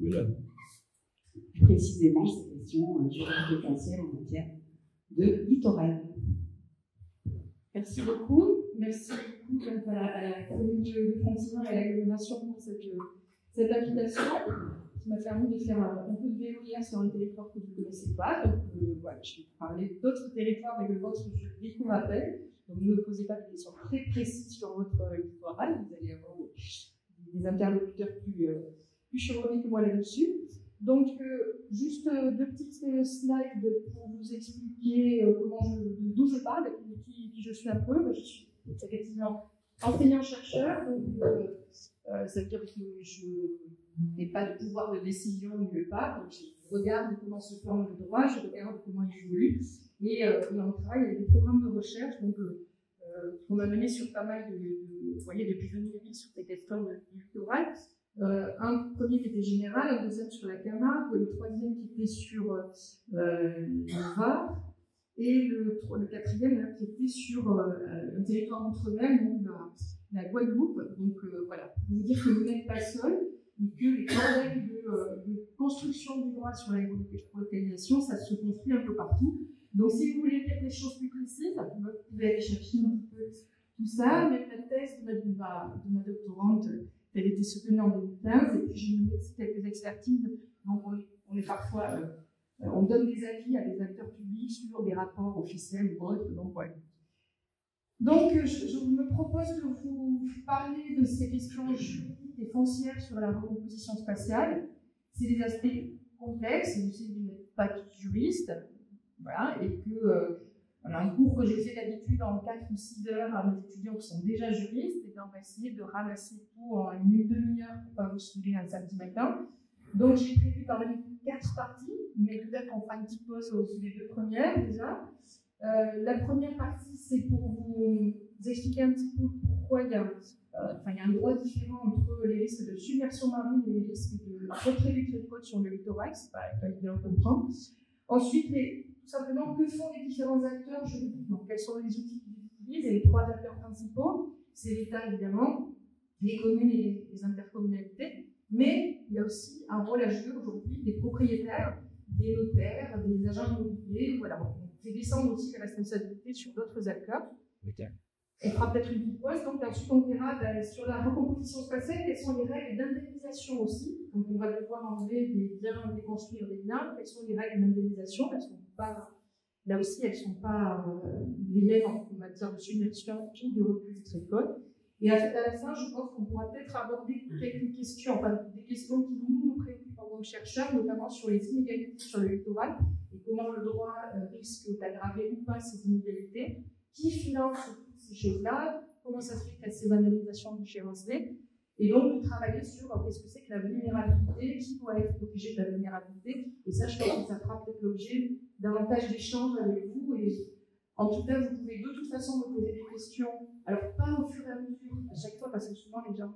Voilà. Précisément ces questions juridiques essentielles en matière de littoral. Merci beaucoup. Merci beaucoup donc, à la commune de Frontignan et à l'agglomération pour cette invitation qui m'a permis de faire un peu de vélo hier sur un territoire que vous ne connaissez pas. Donc voilà, je vais vous parler d'autres territoires, mais le vôtre, je découvre à peine. Donc ne me posez pas de questions très précises sur votre littoral. Vous allez avoir des interlocuteurs plus chevronnés que moi là-dessus. Donc, juste deux petites slides pour vous expliquer d'où je parle et qui je suis un peu. Je suis effectivement enseignant-chercheur, donc ça veut dire que je n'ai pas de pouvoir de décision nulle part. Donc, je regarde comment se forme le droit, je regarde comment il évolue, et on travaille avec des programmes de recherche qu'on a menés sur pas mal vous voyez, depuis 2008 sur des questions du littoral. Un premier qui était général, un deuxième sur la Camargue, le troisième qui était sur le Var, et le quatrième là, qui était sur un territoire d'outre-mer, donc la Guadeloupe. Donc voilà, pour vous dire que vous n'êtes pas seul, et que les problèmes de construction du droit sur la localisation, ça se construit un peu partout. Donc si vous voulez dire des choses plus précises, vous pouvez aller chercher un petit peu tout ça. Même la thèse de ma doctorante, elle était soutenue en 2015, et puis j'ai mené quelques expertises. Donc on est parfois, on donne des avis à des acteurs publics sur des rapports officiels ou autres. Donc voilà. Donc je me propose de vous parler de ces questions juridiques et foncières sur la recomposition spatiale. C'est des aspects complexes, je sais que vous n'êtes pas tous juristes, voilà, et que voilà, un cours que j'ai fait d'habitude en 4 ou 6 heures à mes étudiants qui sont déjà juristes, et on va essayer de ramasser tout en une demi-heure pour ne pas vous saouler un samedi matin. Donc j'ai prévu quand même 4 parties, mais peut-être qu'on fera une petite pause aux les 2 premières déjà. La première partie, c'est pour vous expliquer un petit peu pourquoi il y a un droit différent entre les risques de submersion marine et les risques de retrait du trait de côte sur le littoral, c'est pas évident de comprendre. Ensuite, tout simplement, que font les différents acteurs juridiquement? Quels sont les outils qu'ils utilisent? Et les 3 acteurs principaux, c'est l'État évidemment, les communes et les intercommunalités, mais il y a aussi un rôle à jouer aujourd'hui des propriétaires, des notaires, des agents immobiliers. Voilà, on fait descendre aussi les responsabilités sur d'autres acteurs. On fera peut-être une petite pause, donc ensuite on verra sur la recomposition spatiale quelles sont les règles d'indemnisation aussi. Donc on va devoir enlever des biens, déconstruire des biens. Quelles sont les règles d'indemnisation? Elles sont pas, là aussi, elles ne sont pas les mêmes en matière de submersion de recul du trait de côte. Et à la fin, je pense qu'on pourra peut-être aborder quelques questions, enfin des questions qui nous préoccupent en tant que chercheurs, notamment sur les inégalités sur le littoral et comment le droit risque d'aggraver ou pas ces inégalités. Qui finance ces choses-là? Comment ça se fait qu'il y a ces indemnisations différenciées? Et donc, de travailler sur qu'est-ce que c'est que la vulnérabilité, qui doit être protégé de la vulnérabilité. Et ça, je pense que ça fera peut-être l'objet davantage d'échanges avec vous. Et en tout cas, vous pouvez de toute façon me poser des questions. Alors, pas au fur et à mesure, à chaque fois, parce que souvent, les gens...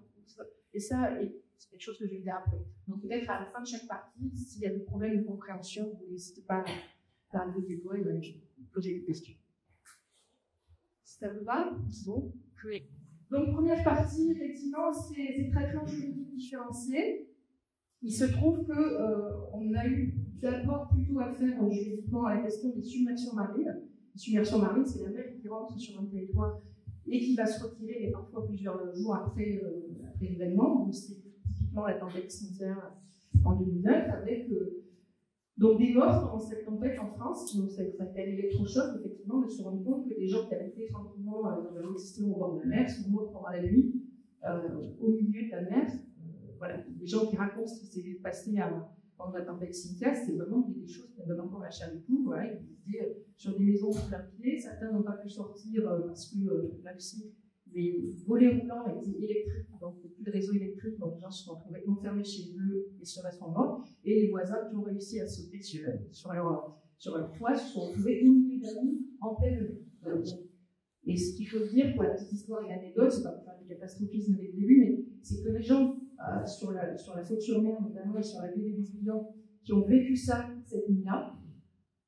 Et ça, c'est quelque chose que je vais dire après. Donc, peut-être à la fin de chaque partie, s'il y a des problèmes de compréhension, vous n'hésitez pas à lever du doigt et à poser des questions. Ça vous va? Bon. Oui. Donc, première partie, effectivement, c'est les traitements juridiques différenciés. Il se trouve qu'on a eu d'abord plutôt affaire juridiquement à la question des submersions marines. Les submersions marines, c'est la mer qui rentre sur un territoire et qui va se retirer, mais parfois plusieurs jours après l'événement. Donc, c'est typiquement la tempête Cynthia en 2009, avec donc des morts pendant cette tempête en France. Donc, ça a été l'électrochoc, effectivement, de se rendre compte que des gens qui avaient été tranquillement dans leur existence au bord de la mer sont morts pendant la nuit, au milieu de la mer. Voilà, les gens qui racontent ce qui s'est passé pendant la tempête Cynthia, c'est vraiment des choses qui donnent encore la chair de poule. Voilà, ils étaient sur des maisons sous la pied, certains n'ont pas pu sortir parce que là aussi, les volets roulants étaient électriques, donc plus de réseau électrique, donc les gens se sont retrouvés enfermés chez eux et se restent en mort. Et les voisins qui ont réussi à sauter sur leur toit se sont retrouvés au milieu de la nuit en pleine nuit. Et ce qu'il faut dire, pour la petite histoire et l'anecdote, c'est pas pour faire du catastrophisme dès le début, mais c'est que les gens sur la Faute-sur-Mer, notamment, et sur la baie des Bisbillons, qui ont vécu ça cette nuit-là,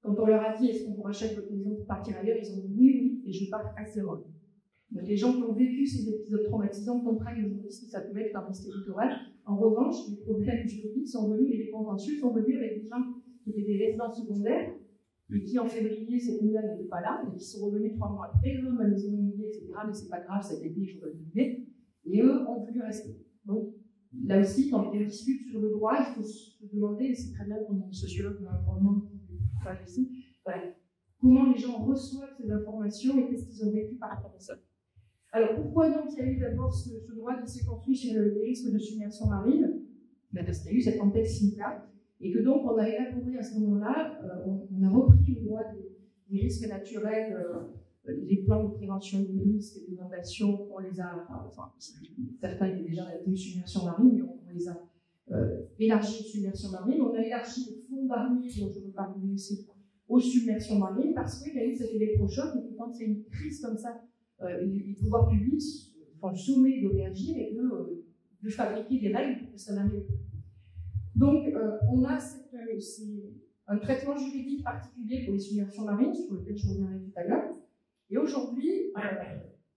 quand on leur a dit est-ce qu'on vous rachète votre maison pour partir ailleurs, ils ont dit oui, et je pars assez loin. Donc les gens qui ont vécu ces épisodes traumatisants comprennent aujourd'hui ce que ça peut être un risque littoral. En revanche, les problèmes juridiques sont venus, les contentieux sont venus avec des gens qui étaient des résidents secondaires, et qui en février, cette nuit-là, n'étaient pas là, et qui sont revenus 3 mois après, ma maison immobilière, etc., mais c'est pas grave, ça a été, je revenais, et eux ont voulu rester. Donc, là aussi, quand on discute sur le droit, il faut se demander, et c'est très bien qu'on ait un sociologue dans l'environnement qui parle ici, voilà, comment les gens reçoivent ces informations et qu'est-ce qu'ils ont vécu par rapport à ça. Alors, pourquoi donc il y a eu d'abord ce droit qui s'est construit sur les risques de submersion marine? Parce qu'il y a eu cette tempête Simca, et que donc on a élaboré à ce moment-là, on a repris le droit des risques naturels, les plans de prévention des risques et d'inondation, on les a, enfin, certains étaient déjà relatés aux submersions marines, mais on les a élargis aux submersions marines. On a élargi le fonds Barnier, dont je veux parler aussi, aux submersions marines, parce qu'il y a eu cet électrochoc, et que quand il y a une crise comme ça, les pouvoirs publics font le sommet de réagir et de fabriquer des règles pour que ça n'arrive pas. Donc, on a un traitement juridique particulier pour les submersions marines, sur lequel je reviendrai tout à l'heure, et aujourd'hui,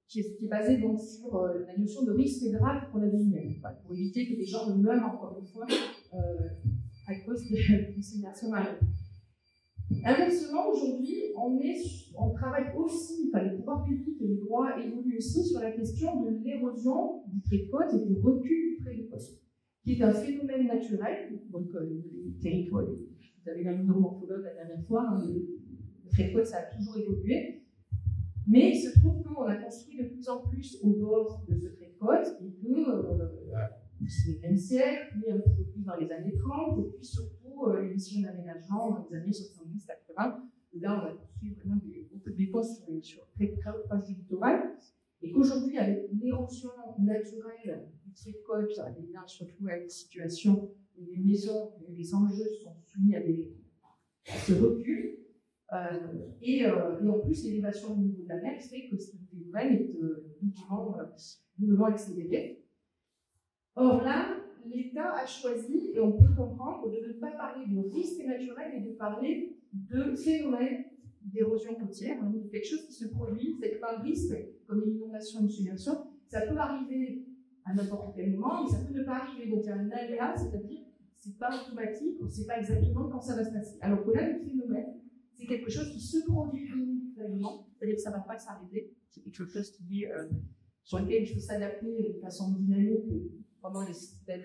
qui est basé donc sur la notion de risque grave pour la vie humaine, pour éviter que les gens ne meurent, encore une fois, à cause de submersions marines. Inversement, aujourd'hui, on travaille aussi, enfin les pouvoirs publics et les droits évoluent aussi sur la question de l'érosion du trait de côte et du recul du trait de côte, qui est un phénomène naturel. Donc, les territoires, vous avez la morphologue la dernière fois, hein, le trait de côte, ça a toujours évolué. Mais il se trouve qu'on a construit de plus en plus au bord de ce trait de côte et que c'est le 20e siècle, puis un petit peu plus dans les années 30, et puis surtout les missions d'aménagement dans les années 70-80. Là, on a construit vraiment beaucoup de postes sur très proche du littoral. Et qu'aujourd'hui, avec l'érosion naturelle du trait de côte, et bien surtout avec la situation où les maisons, les enjeux sont soumis à ce recul. Et en plus, l'élévation du niveau de la mer fait que ce phénomène est doublement accéléré. Or là, l'État a choisi, et on peut comprendre, de ne pas parler de risque naturel, mais de parler de phénomène d'érosion côtière, de quelque chose qui se produit, c'est pas un risque, comme une inondation, une submersion, ça peut arriver à n'importe quel moment, mais ça peut ne pas arriver. Donc il y a un aléa, c'est-à-dire c'est pas automatique, on ne sait pas exactement quand ça va se passer. Alors que là, le phénomène, c'est quelque chose qui se produit individuellement, c'est-à-dire que ça ne va pas s'arrêter, c'est quelque chose qui, sur lequel il faut s'adapter de façon dynamique pendant les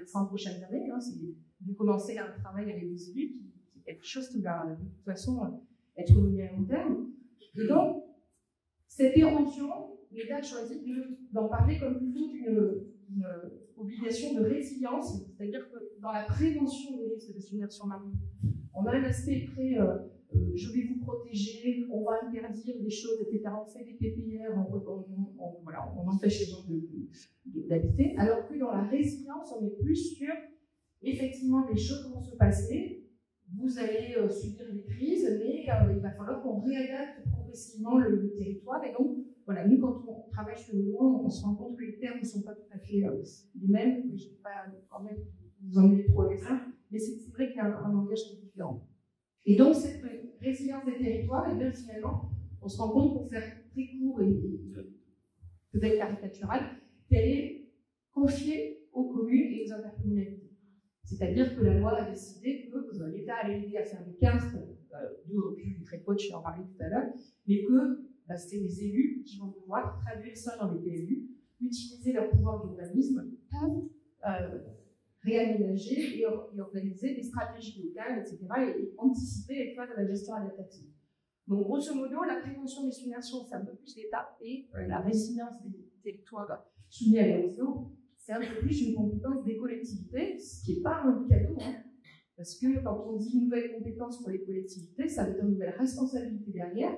100 prochaines années. Hein, c'est de commencer un travail avec les élus, c'est quelque chose qui va de toute façon être mené à long terme. Et donc, cette érosion, l'État a choisi d'en parler comme plutôt d'une obligation de résilience, c'est-à-dire que dans la prévention des risques de submersion marine, on a un aspect très je vais vous protéger, on va interdire des choses, etc. On fait des PPR, on empêche les gens d'habiter, alors que dans la résilience, on est plus sur effectivement les choses vont se passer, vous allez subir des crises, mais il va falloir qu'on réadapte progressivement le territoire. Et donc, voilà, nous, quand on travaille sur le droit, on se rend compte que les termes ne sont pas tout à fait les mêmes. Je ne vais pas quand même vous emmener trop avec ça, mais c'est vrai qu'il y a un langage qui est différent. Et donc, cette résilience des territoires, et bien finalement, on se rend compte, pour faire très court et peut-être caricatural, qu'elle est confiée aux communes et aux intercommunalités. C'est-à-dire que la loi a décidé que l'État allait aider à faire des cartes du recul du trait de côte, je vais en parler tout à l'heure, mais que c'était les élus qui vont pouvoir traduire ça dans les PLU, utiliser leur pouvoir d'urbanisme pour réaménager et organiser des stratégies locales, etc., et anticiper les cas de la gestion adaptative. Donc, grosso modo, la prévention des submersions, c'est un peu plus l'État, et la résilience des territoires soumis à l'érosion, c'est un peu plus une compétence des collectivités, ce qui n'est pas un cadeau, hein, parce que quand on dit nouvelle compétence pour les collectivités, ça veut dire une nouvelle responsabilité derrière,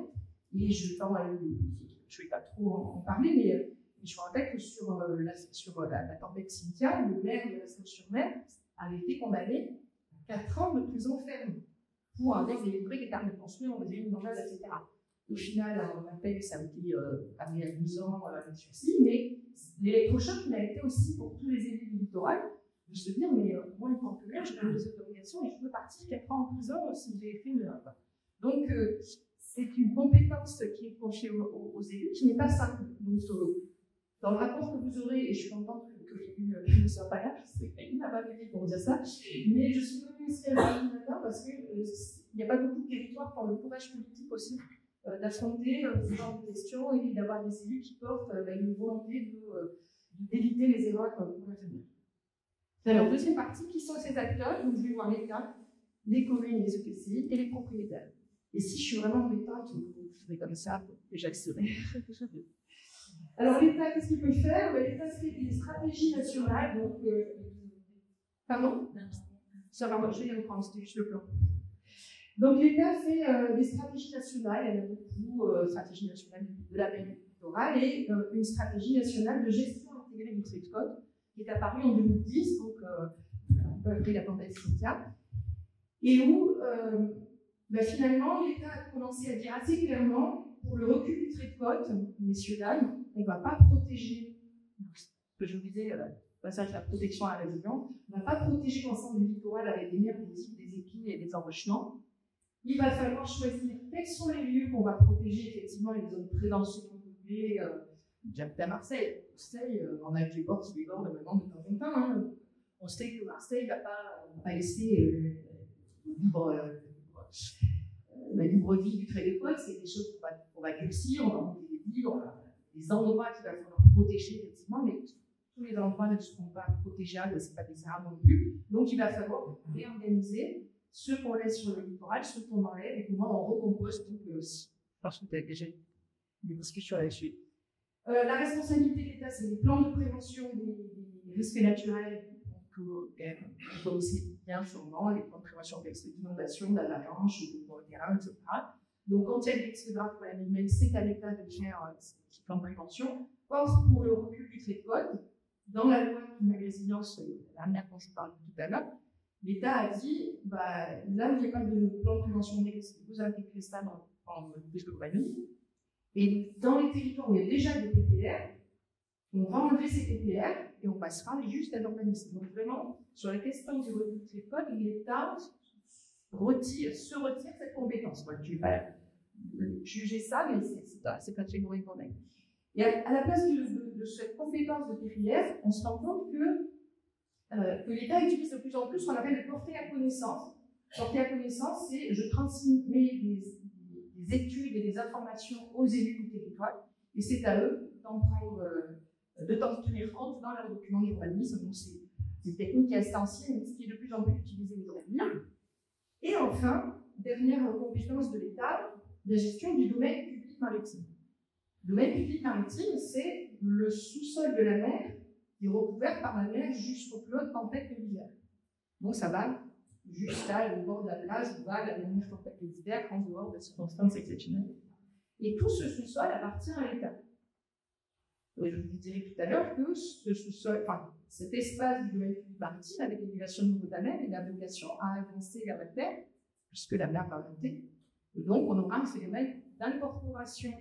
et je ne vais pas trop en parler, mais je vous rappelle que sur la tempête Cynthia, le maire de la Seine-sur-Mer a été condamné à 4 ans de prison ferme pour avoir délivré des cartes de construire, on faisait une normale, etc. Au final, on appelle, ça a été amené à 12 ans avec sursis, mais l'électrochoc, il a été aussi pour tous les élus du littoral de se dire, mais moi, en tant que maire, j'ai des autorisations et je peux partir 4 ans en prison si j'ai fait une. Donc, c'est une compétence qui est confiée aux élus qui n'est pas simple. Donc, dans le rapport que vous aurez, et je suis contente que l'élu ne soit pas là. Je sais qu'il n'a pas gagné pour dire ça. Mais je suis venue ici à l'ordinateur parce qu'il n'y a pas beaucoup de territoires qui ont le courage politique aussi d'affronter ce genre de questions et d'avoir des élus qui portent une volonté d'éviter les erreurs pour l'avenir. Alors, deuxième partie, qui sont ces acteurs? Donc, je vais voir l'État, les communes, les EPCI et les propriétaires. Et si je suis vraiment embêtante, vous ferez comme ça, et j'accélère. Alors, l'État, qu'est-ce qu'il peut faire? L'État fait des stratégies nationales. Donc, pardon? Ça va marcher, il y a une France, c'était juste le plan. Donc, l'État fait des stratégies nationales. Il y en a beaucoup, stratégie nationale de la baie littorale et une stratégie nationale de gestion intégrée du trait de côte qui est apparue en 2010, donc après la pandémie sanitaire, et où finalement l'État a commencé à dire assez clairement pour le recul du trait de côte, messieurs, dames, on ne va pas protéger, ce que je vous disais, passage de la protection à la résilience, on ne va pas protéger l'ensemble du littoral avec des mers, des îles, des épis et des enrochements. Il va falloir choisir quels sont les lieux qu'on va protéger, effectivement, les zones très densément peuplées. J'habite à Marseille. Marseille, on a des bords qui débordent maintenant de temps en temps. Hein. On sait que Marseille ne va pas laisser la libre vie du trait de côte. C'est des choses qu'on va durcir, on va monter des villes, on va des endroits qu'il va falloir protéger, effectivement, mais tous les endroits ne seront pas protégeables, ce n'est pas des arbres non plus. Donc, il va falloir réorganiser ce qu'on laisse sur le littoral, ce qu'on enlève et comment on recompose. Donc, parce que tu as déjà une discussion là-dessus. La responsabilité de l'État, c'est les plans de prévention des risques naturels. Donc, on peut aussi bien sûrement les plans de prévention des risques d'inondation, d'avalanche, de terrain, etc. Donc, quand il y a des risques graves pour la vie humaine, c'est à l'État de faire ces plans de prévention. Or, pour le recul du trait de côte, dans la loi de résilience, la dernière dont je parlais tout à l'heure, l'État a dit, là où il n'y a pas de plan de prévention des risques, vous intégrez ça dans le plus de urbanisme. Et dans les territoires où il y a déjà des PPR, on va enlever ces PPR et on passera juste à l'urbanisme. Donc vraiment, sur la question du recul du trait de côte, l'État se retire cette compétence. Moi, je ne vais pas juger ça, mais c'est pas très mauvais pour nous. Et à la place de cette compétence de PPR, on se rend compte que l'État utilise de plus en plus ce qu'on appelle le porter à connaissance. Porter à connaissance, c'est je transmets des études et des informations aux élus du territoire, et c'est à eux d'en tenir compte dans leur document d'urbanisme. Donc c'est une technique qui est assez ancienne, mais qui est de plus en plus utilisée aujourd'hui. Et enfin, dernière compétence de l'État, la gestion du domaine public maritime. Le domaine public maritime, c'est le sous-sol de la mer qui est recouvert par la mer jusqu'au plus haute tempête de l'hiver. Donc ça va jusqu'à au bord de la plage où va la dernière tempête de l'hiver en dehors de circonstances exceptionnelles. Et tout ce sous-sol appartient à l'État. Et je vous dirai tout à l'heure que ce sous-sol, cet espace du domaine public maritime, avec l'élévation du niveau de la mer, il a vocation à avancer vers la terre, puisque la mer va monter. Et donc, on aura un phénomène d'incorporation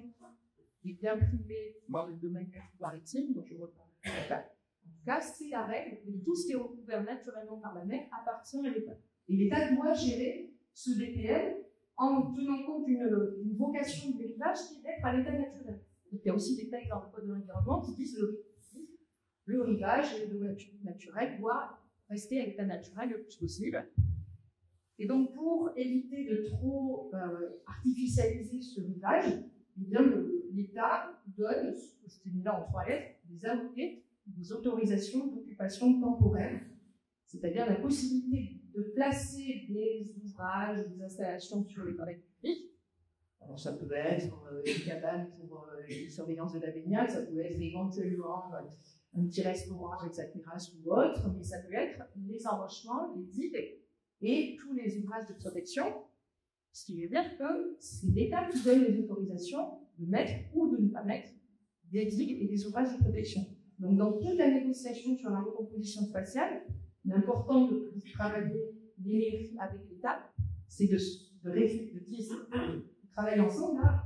des biens privés dans le domaine maritime, dont je reprends. En tout cas, c'est la règle, et tout ce qui est recouvert naturellement par la mer appartient à l'État. Et l'État doit gérer ce DPL en tenant compte d'une vocation de l'élevage qui est d'être à l'état naturel. Donc, il y a aussi des textes dans le Code de l'environnement qui disent que le rivage et le domaine naturel doit rester à l'état naturel le plus possible. Et donc, pour éviter de trop artificialiser ce rivage, l'État donne, c'est mis là en 3 lettres, des allocates, des autorisations d'occupation temporaire, c'est-à-dire la possibilité de placer des ouvrages, des installations sur les domaines publics. Alors, ça peut être une cabane pour une surveillance de la baignade, ça peut être éventuellement un petit restaurant avec sa terrasse ou autre, mais ça peut être les enrochements, les digues et tous les ouvrages de protection, ce qui veut dire que c'est l'État qui donne les autorisations de mettre ou de ne pas mettre des digues et des ouvrages de protection. Donc, dans toute la négociation sur la recomposition spatiale, l'important de travailler les mairies avec l'État, c'est de travailler ensemble à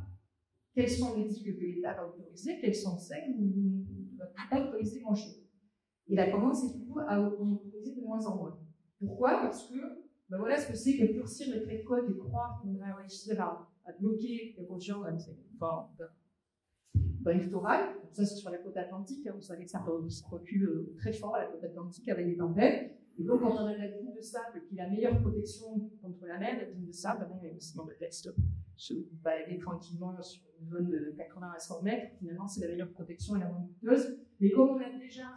quelles sont les digues que l'État va autoriser, quelles sont celles où il ne va pas autoriser grand-chose. Et la tendance est plutôt à autoriser de moins en moins. Pourquoi? Parce que voilà ce que c'est que durcir le trait de côte et croire qu'on va réussir à bloquer les consciences, c'est fort. dans le littoral. Ça, c'est sur la côte atlantique. Vous savez que ça recule très fort à la côte atlantique avec les tempêtes. Et donc, quand on a la dune de sable, qui est la meilleure protection contre la mer, la dune de sable, même si dans le reste, se balader tranquillement sur une zone de 80 à 100 mètres, finalement, c'est la meilleure protection et la moins coûteuse. Mais comme on a déjà,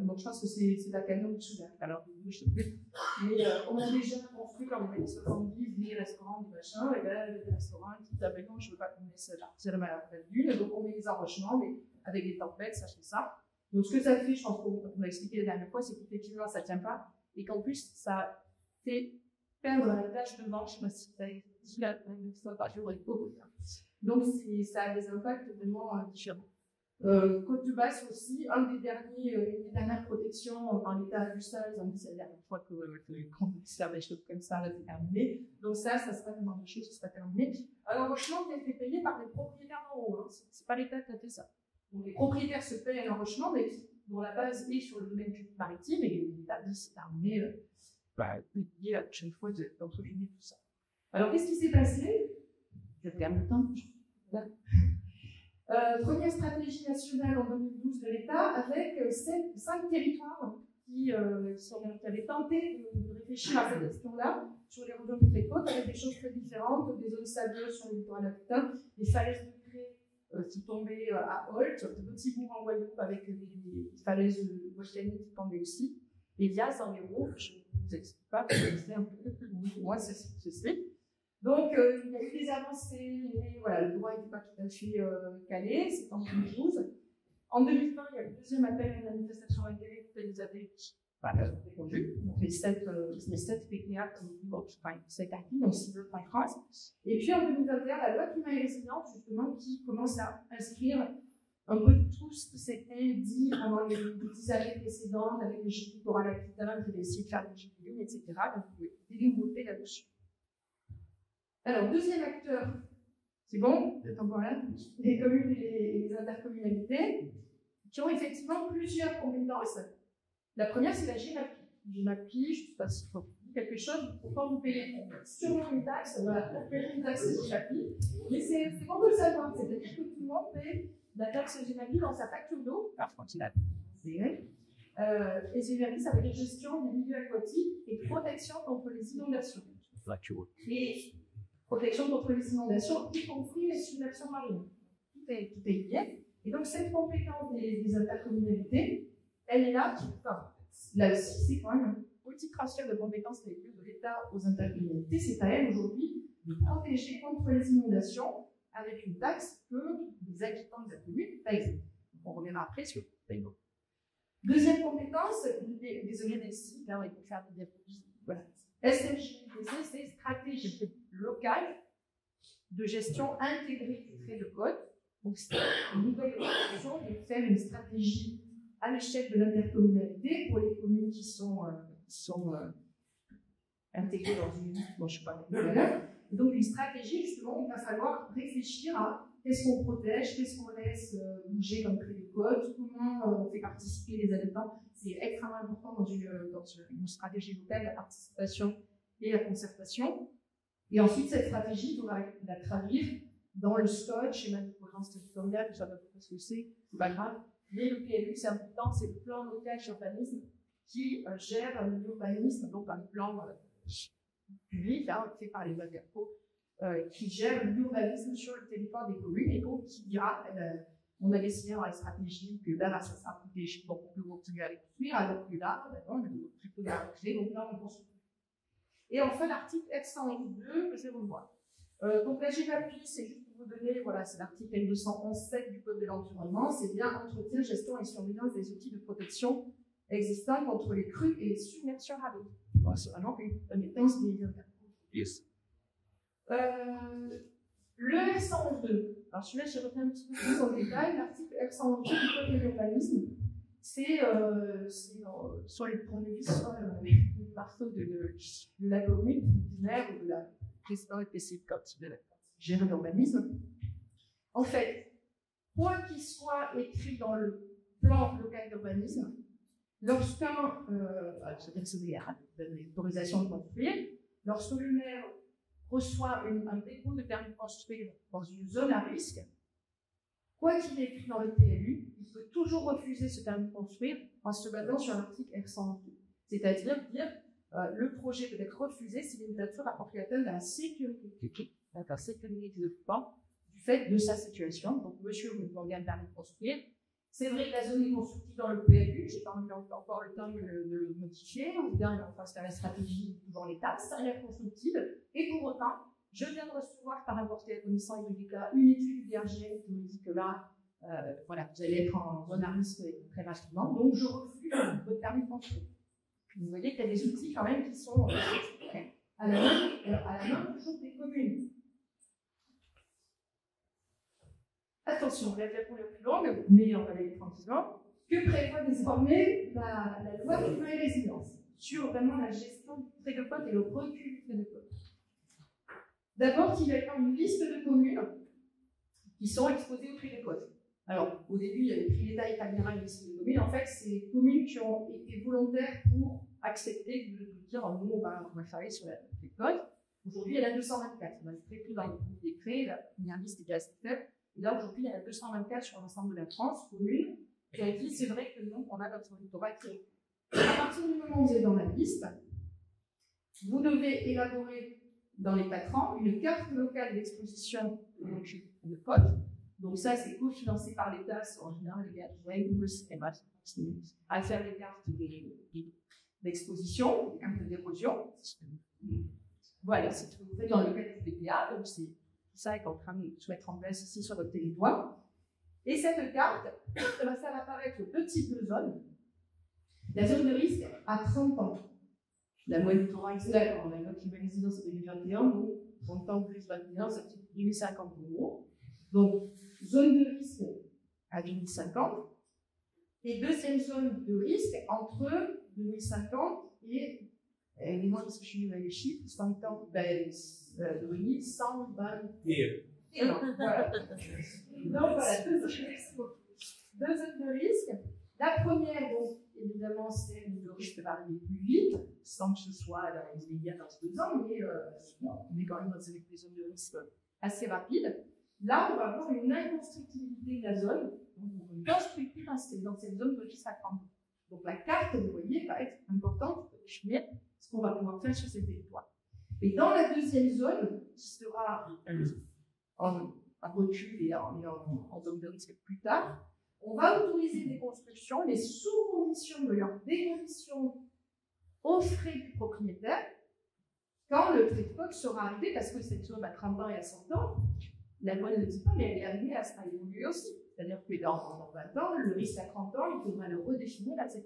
donc je pense que c'est la canyon du Soudan, alors je sais plus, mais on a déjà construit dans les années 70 des restaurants, des machins, et là, les restaurants, ils disent, ah ben non, je veux pas qu'on laisse partir la dune, donc on met les enrochements, mais avec les tempêtes, ça fait ça. Donc, ce que ça fait, je pense qu'on l'a expliqué la dernière fois, c'est qu'effectivement, ça ne tient pas et qu'en plus, ça fait perdre la tâche de vent. Je ne sais pas si ça existe la donc, ça a des impacts vraiment différents. Côte de Basse aussi, une des dernières protections dans l'état ajustable, c'est la dernière fois que quand on se des choses comme ça, là, c'est terminé. Donc, ça sera une autre chose, ça sera terminé. Alors, l'enrochement qui a été payé par les propriétaires d'en haut, hein. C'est pas l'État qui a fait ça. Donc, les propriétaires se payent un enrochement, mais dont la base est sur le domaine public maritime, et l'État dit c'est terminé, payer la prochaine fois d'entre guillemets tout ça. Alors, qu'est-ce qui s'est passé? Je termine le temps. Première stratégie nationale en 2012 de l'État, avec 5 territoires qui avaient tenté de réfléchir à cette question-là, sur les régions des côtes, avec des choses très différentes, des zones sableuses sur le littoral aquitaine, des falaises de craie qui tombaient à Holt, de petits bourgs en Guadeloupe avec des falaises volcaniques qui tombaient aussi. Et Lias en Hérault, je ne vous explique pas, parce que c'est un peu moi, c'est ce que c'est. Donc, il y a eu des avancées, mais voilà, le droit n'était pas tout à fait calé, c'est en 2012. En 2020, il y a le deuxième appel à une manifestation d'intérêt que les adeptes répondu. Donc, les 7 PPA qui 7 acquis, donc Civil by France. Et puis, en 2021, la loi climat et résilience, justement, qui commence à inscrire un peu tout ce qui s'était dit pendant les 10 années précédentes avec les Gilles littoral aquitaine, qui essayé de faire des Gilles, etc. Donc, des nouveautés là-dessus. Alors, deuxième acteur, c'est bon, vous êtes encore là, les communes et les intercommunalités, qui ont effectivement plusieurs compétences. La première, c'est la GEMAPI. GEMAPI, je ne sais pas si vous dire quelque chose, pourtant vous payez sûrement une taxe, voilà, vous payez une taxe GEMAPI, mais c'est bon de le savoir, c'est-à-dire que tout le monde paye la taxe GEMAPI dans sa facture d'eau, et GEMAPI, ça veut dire gestion des milieux aquatiques et protection contre les inondations. Et protection contre les inondations, y compris les submersions marines. Tout est lié. Et donc, cette compétence des intercommunalités, elle est là, là aussi, c'est quand même un petit transfert de compétences de l'État aux intercommunalités. C'est à elle aujourd'hui de protéger contre les inondations avec une taxe que les habitants de la commune payent. On reviendra après sur le paiement. Deuxième compétence, désolé des sites, là, on va faire des diapositives. Voilà. SMJ, c'est stratégie locale de gestion intégrée du trait de côte. Donc, c'est une nouvelle option de faire une stratégie à l'échelle de l'intercommunalité pour les communes qui sont intégrées dans une unité dont je ne sais pas l'heure. Et donc, une stratégie, justement, il va falloir réfléchir à qu'est-ce qu'on protège, qu'est-ce qu'on laisse bouger comme trait de côte, comment on fait participer les habitants. C'est extrêmement important dans une stratégie locale, la participation et la concertation. Et ensuite, cette stratégie, il faudra la traduire dans le SCOT, schéma de cohérence territoriale, je ne sais pas ce que c'est pas grave. Mais le PLU, c'est important, c'est le plan local d'urbanisme qui gère l'urbanisme, donc un plan public, fait par les AGAPO, qui gère l'urbanisme sur le territoire des communes, et donc qui dira, on a décidé dans la stratégie que là, ça sera protégé, beaucoup plus gros à construire, alors que là, on a plus peu d'arrêter, donc là, on construit. Et enfin, l'article F111.2, que je vais revoir. Donc la GEMAPI, c'est juste pour vous donner, voilà, c'est l'article L211.7 du Code de l'environnement, c'est bien entretien, gestion et surveillance des outils de protection existants contre les crues et les submersions à l'eau. Voilà, c'est vraiment une compétence des intercommunalités. Yes. Le R111.2, alors celui-là, j'ai retenu un petit peu plus en détail, l'article R111.2 du Code de l'urbanisme, c'est soit le tournevis, soit le marteau de la commune, du maire ou de la présidente EPC quand il gère l'urbanisme. En fait, quoi qu'il soit écrit dans le plan local d'urbanisme, lorsqu'un, c'est-à-dire l'autorisation de construire, lorsque le maire reçoit un dépôt de permis de construire dans une zone à risque, quoi qu'il ait écrit dans le PLU, il peut toujours refuser ce permis de construire en se basant sur l'article R128. C'est-à-dire dire le projet peut être refusé si l'immédiature apporte atteinte à la sécurité publique, à la sécurité des occupants, du fait de sa situation. Donc, monsieur, vous demandez un permis de construire. C'est vrai que la zone est constructive dans le PLU, j'ai pas encore le temps de le modifier, on vient en face de la stratégie toujours l'État, ça a l'air constructive, et pour autant, je viens de recevoir par importer à la commission hydraulique une étude du DRGM qui me dit que là, voilà, vous allez être en zone à risque très rapidement, donc je refuse votre permis de construire. Vous voyez qu'il y a des outils quand même qui sont à la main toujours des communes. Attention, la diapo est plus longue, mais on va aller tranquillement. Que prévoit désormais la loi climat et résilience sur vraiment la gestion du trait de côte et le recul du trait de côte? D'abord, il y a une liste de communes qui sont exposées au trait de côte. Alors, au début, il y avait pris l'État et caméra une liste de communes. En fait, c'est des communes qui ont été volontaires pour accepter de dire nous, on va travailler sur la trait de côte. Aujourd'hui, il y en a 224. On a très peu dans les décrets, la première liste est déjà assez faible. Et là, aujourd'hui, il y en a 224 sur l'ensemble de la France, communes, qui ont dit c'est vrai que nous, on a notre littoral créé. À partir du moment où vous êtes dans la liste, vous devez élaborer dans les 4 ans une carte locale d'exposition de côte. Donc ça, c'est cofinancé par l'État, c'est en général les gars à faire les cartes d'exposition, des cartes d'érosion. Voilà, c'est ce que vous faites dans le cadre du PPA, donc c'est ça est en train de se mettre en place ici sur votre territoire. Et cette carte va faire apparaître deux types de zones. La zone de risque à 30 ans. La moyenne du torrent excellent, on a une autre résidence en 2021, donc 30 ans plus 21, ça fait 2050 euros. Donc, zone de risque à 2050. Et deuxième zone de risque entre 2050 et moi, parce que je suis nulle avec les chiffres, 100 ans, ben, 120. Voilà. Donc voilà, deux zones de risque. La première, donc, évidemment, c'est où le risque va arriver plus vite, sans que ce soit dans les immédiats dans 2 ans, mais on est quand même dans des zones de risque assez rapides. Là, on va avoir une inconstructibilité de la zone, donc on ne construit plus dans cette zone de risque à 30 ans. Donc la carte, vous voyez, va être importante pour définir ce qu'on va pouvoir faire sur ces territoires. Et dans la deuxième zone, qui sera en recul et en zone de risque plus tard, on va autoriser des constructions, mais sous condition de leur démolition aux frais du propriétaire, quand le trait de côte sera arrivé, parce que cette zone à 30 ans et à 100 ans, la loi ne le dit pas, mais elle est amenée à évoluer aussi. C'est-à-dire que dans 20 ans, le risque à 30 ans, il faudra le redéfinir, etc.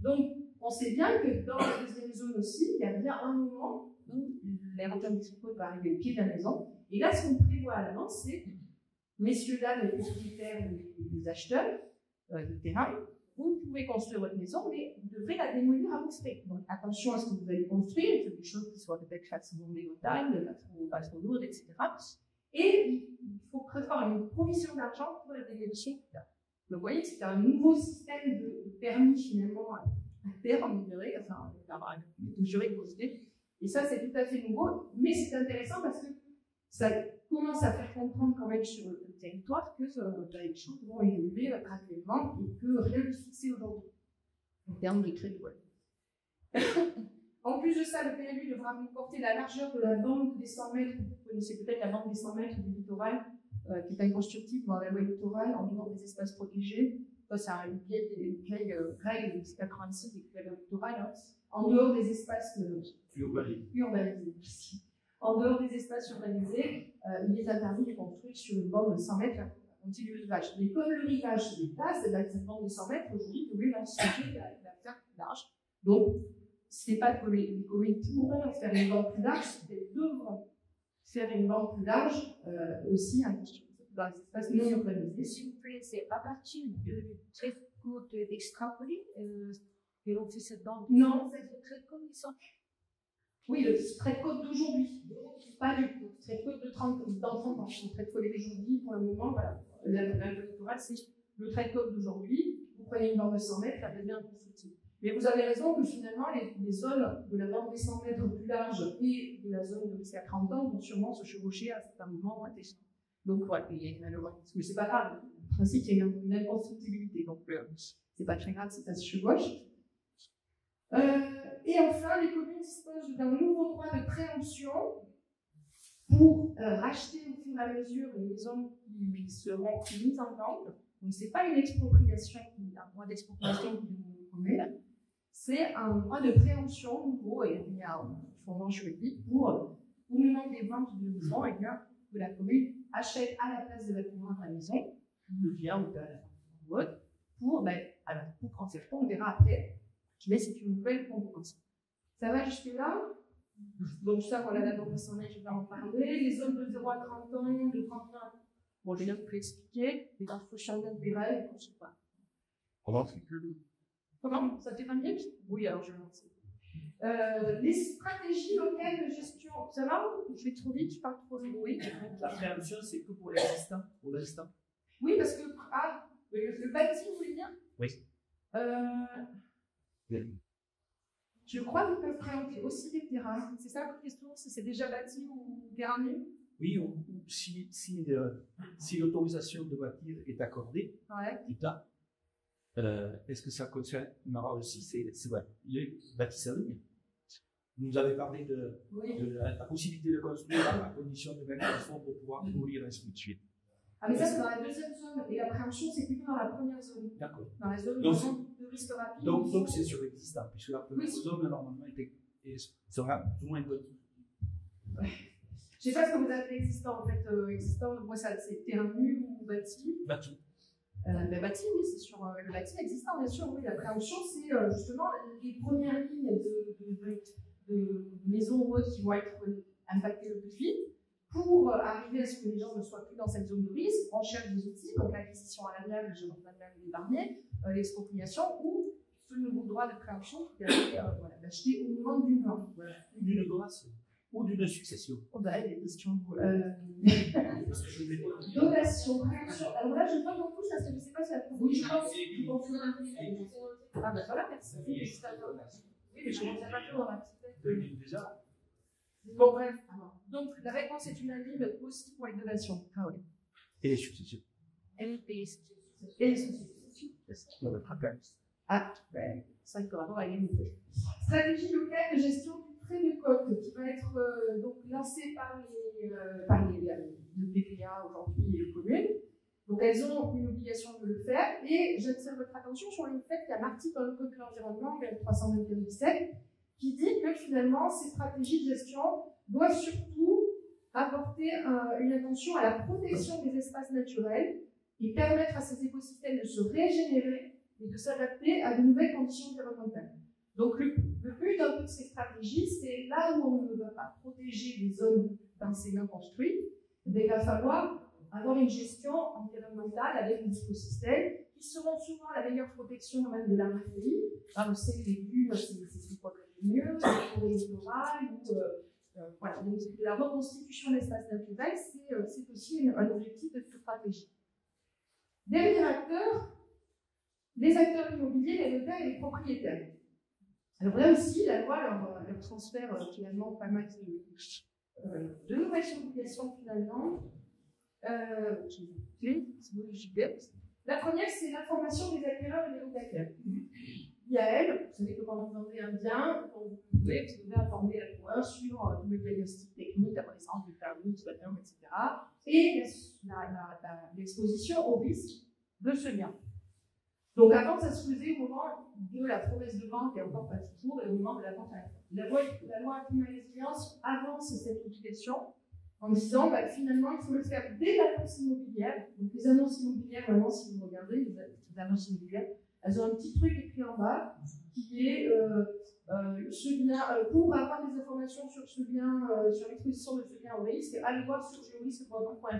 Donc, on sait bien que dans la deuxième zone aussi, il y a bien un moment où l'érosion du trait de côte va arriver au pied de la maison. Et là, ce qu'on prévoit à l'avance, c'est, messieurs, dames, les propriétaires, les acheteurs de terrain, vous pouvez construire votre maison, mais vous devrez la démolir à vos frais. Donc, attention à ce que vous allez construire, il faut des choses qui soient peut-être facilement démotables, pas trop lourdes, etc. Et il faut prévoir une provision d'argent pour la démolition. Donc, vous voyez que c'est un nouveau système de permis, finalement, à terme, enfin, de juridique. Et ça, c'est tout à fait nouveau, mais c'est intéressant parce que ça commence à faire comprendre quand même sur le territoire que les choses vont évoluer graduellement et que rien n'est fixé aujourd'hui en termes de crédit. En plus de ça, le PLU devra comporter la largeur de la bande des 100 mètres. Vous connaissez peut-être la bande des 100 mètres du littoral, qui est inconstructible dans la loi littorale, en dehors des espaces protégés. Ça, c'est une vieille règle de 86 des clubs littorales. En dehors des espaces urbanisés. En dehors des espaces urbanisés, il est interdit de construire sur une bande de 100 mètres à compter du rivage. Mais comme le rivage se déplace, cette bande de 100 mètres, aujourd'hui, vous pouvez la faire plus large. Donc, ce n'est pas que les communes pourront faire une bande plus large, elles devront faire une bande plus large aussi dans les espaces non urbanisés. S'il vous plaît, c'est à partir de trait de côte d'extrapolis que l'on fait cette bande. Non, c'est le trait de côte, ils sont. Oui, le trait de côte d'aujourd'hui, pas du tout. Le trait de côte de 30 ans. Le trait de côte d'aujourd'hui, pour le moment, voilà. La littorale, c'est le trait de côte d'aujourd'hui. Vous prenez une bande de 100 mètres, ça devient constructible. Mais vous avez raison que finalement, les zones de la bande des 100 mètres plus large et de la zone de risque à 30 ans vont sûrement se chevaucher à certains moments. Donc, voilà, il y a une malheureusement, mais c'est pas grave. Le principe, il y a une inconstructibilité, donc c'est pas très grave si ça se chevauche. Et enfin, les communes disposent d'un nouveau droit de préemption pour racheter au fur et à mesure les zones qui seront mises en vente. Donc, ce n'est pas une expropriation, un droit d'expropriation d'une commune, c'est un droit de préemption nouveau et il y a un fondement juridique pour, au moment des ventes de maison, et bien, que la commune achète à la place de l'acquéreur de la maison, le bien ou de la vote, pour quand c'est fait, on verra après, mais c'est une nouvelle concurrence. Ça va jusque-là? Donc ça, voilà, la banque personnelle, je vais en parler. Les zones de 0 à 30 ans, de 30 ans, bon, j'ai bien pu expliquer. Les infos des règles, je ne sais pas. Comment? Ça fait 20 minutes? Oui, alors je vais lancer. Les stratégies locales de gestion, ça va? Je vais trop vite, je parle trop vite. Oui. La préemption, c'est que pour l'existant, Oui, parce que le bâti, vous voulez dire? Oui. Je crois qu'ils peuvent préempter aussi les terrains. C'est ça votre question? Si c'est déjà bâti ou terrain nu? Oui, ou si l'autorisation de bâtir est accordée, plus tard, est-ce que ça concernera aussi les bâtisseurs? Vous avez parlé de la possibilité de construire à la condition de mettre un fonds pour pouvoir nourrir ainsi de suite. Ah, mais ça, c'est dans la deuxième zone. Et la préemption, c'est plutôt dans la première zone. D'accord. Dans la zone de risque rapide. Donc c'est sur l'existant, puisque la première zone, normalement, sera plus ou moins bonne. Je ne sais pas ce que vous appelez existant, en fait. Existant, moi, c'est terrain nu ou bâti. Bâti. Bâti, oui, c'est sur le bâti existant, bien sûr. Oui, la préemption, c'est justement les premières lignes de maisons ou autres qui vont être impactées le plus vite. Pour arriver à ce que les gens ne soient plus dans cette zone de risque, on cherche des outils, donc l'acquisition à l'amiable, je m'en parle des barniers, l'expropriation ou ce nouveau droit de préemption qui permet d'acheter au moment d'une vente. Voilà. D'une grâce ou d'une succession. Oh bah, les questions. Donation, préemption. Alors là, je vois beaucoup parce que je ne sais pas si la Oui, je pense. Ah bah voilà, merci. Oui, mais je ne sais pas tout dans la petite. Déjà. Bon, bref. Donc, la réponse est unanime aussi pour les donations. Ah oui. Et les successions. Et les successions. Ah, ouais. Ça, il faut avoir à limiter. Stratégie locale de gestion du trait de côte qui va être donc lancée par le PPA aujourd'hui et les communes. Donc, elles ont une obligation de le faire. Et j'attire votre attention sur le fait qu'il y a un article dans le Code de l'environnement, 321-17, qui dit que finalement, ces stratégies de gestion doivent surtout apporter une attention à la protection des espaces naturels et permettre à ces écosystèmes de se régénérer et de s'adapter à de nouvelles conditions environnementales. Donc le but d'un peu de ces stratégies, c'est là où on ne va pas protéger les zones densément construites, il va falloir avoir une gestion environnementale avec des écosystèmes qui seront souvent la meilleure protection même de la matérie. On sait que les dunes, c'est ce qui protège mieux, c'est pour les littorales, voilà. Donc, la reconstitution de l'espace naturel, c'est aussi un objectif de cette stratégie. Dernier acteur, les acteurs immobiliers, les notaires et les propriétaires. Alors là aussi, la loi leur transfère finalement pas mal de nouvelles obligations finalement. La première, c'est l'information des acquéreurs et des locataires. Il y a elle, vous savez que quand vous vendez un bien, vous devez informer l'acquéreur sur le diagnostic technique, la connaissance du permis, du bâtiment, etc. Et l'exposition au risque de ce bien. Donc avant, ça se faisait au moment de la promesse de vente, et encore pas toujours, et au moment de la vente à la fin. La loi climat et résilience avance cette obligation en disant finalement, il faut le faire dès l'annonce immobilière. Donc les annonces immobilières, maintenant, si vous regardez, les annonces immobilières, elles ont un petit truc écrit en bas qui est ce bien, pour avoir des informations sur ce bien, sur l'exposition de ce bien au risque, allez voir sur georisque.fr.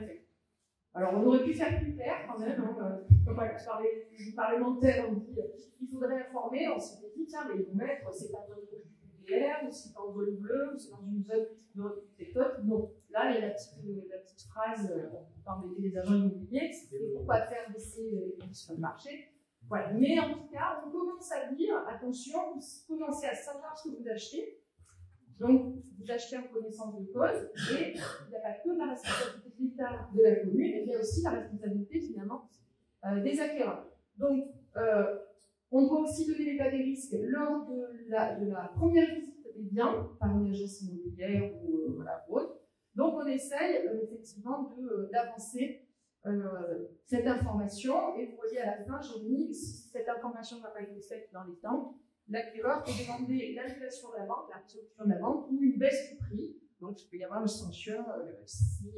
Alors on aurait pu faire plus clair quand même, par les parlementaires, on dit il faudrait informer, on s'était dit tiens, mais ils vont mettre c'est pas dans une PPR, ou c'est en zone bleue, ou c'est dans une zone de côtes. Non, là il y a la petite phrase, on parle des agents immobiliers, c'est pourquoi faire baisser les conditions de marché. Voilà. Mais en tout cas, on commence à dire, attention, vous commencez à savoir ce que vous achetez, Donc, vous achetez en connaissance de cause, et il n'y a pas que la responsabilité de l'État, de la commune, il y a aussi la responsabilité, finalement, des acquéreurs. Donc, on doit aussi donner l'état des risques lors de la première visite des biens par une agence immobilière ou voilà, autre. Donc, on essaye effectivement d'avancer cette information. Et vous voyez à la fin, j'ai mis, si cette information n'a pas été faite dans les temps, l'acquéreur peut demander l'annulation de la vente, la résolution de la vente ou une baisse du prix. Donc, il peut y avoir une sanction si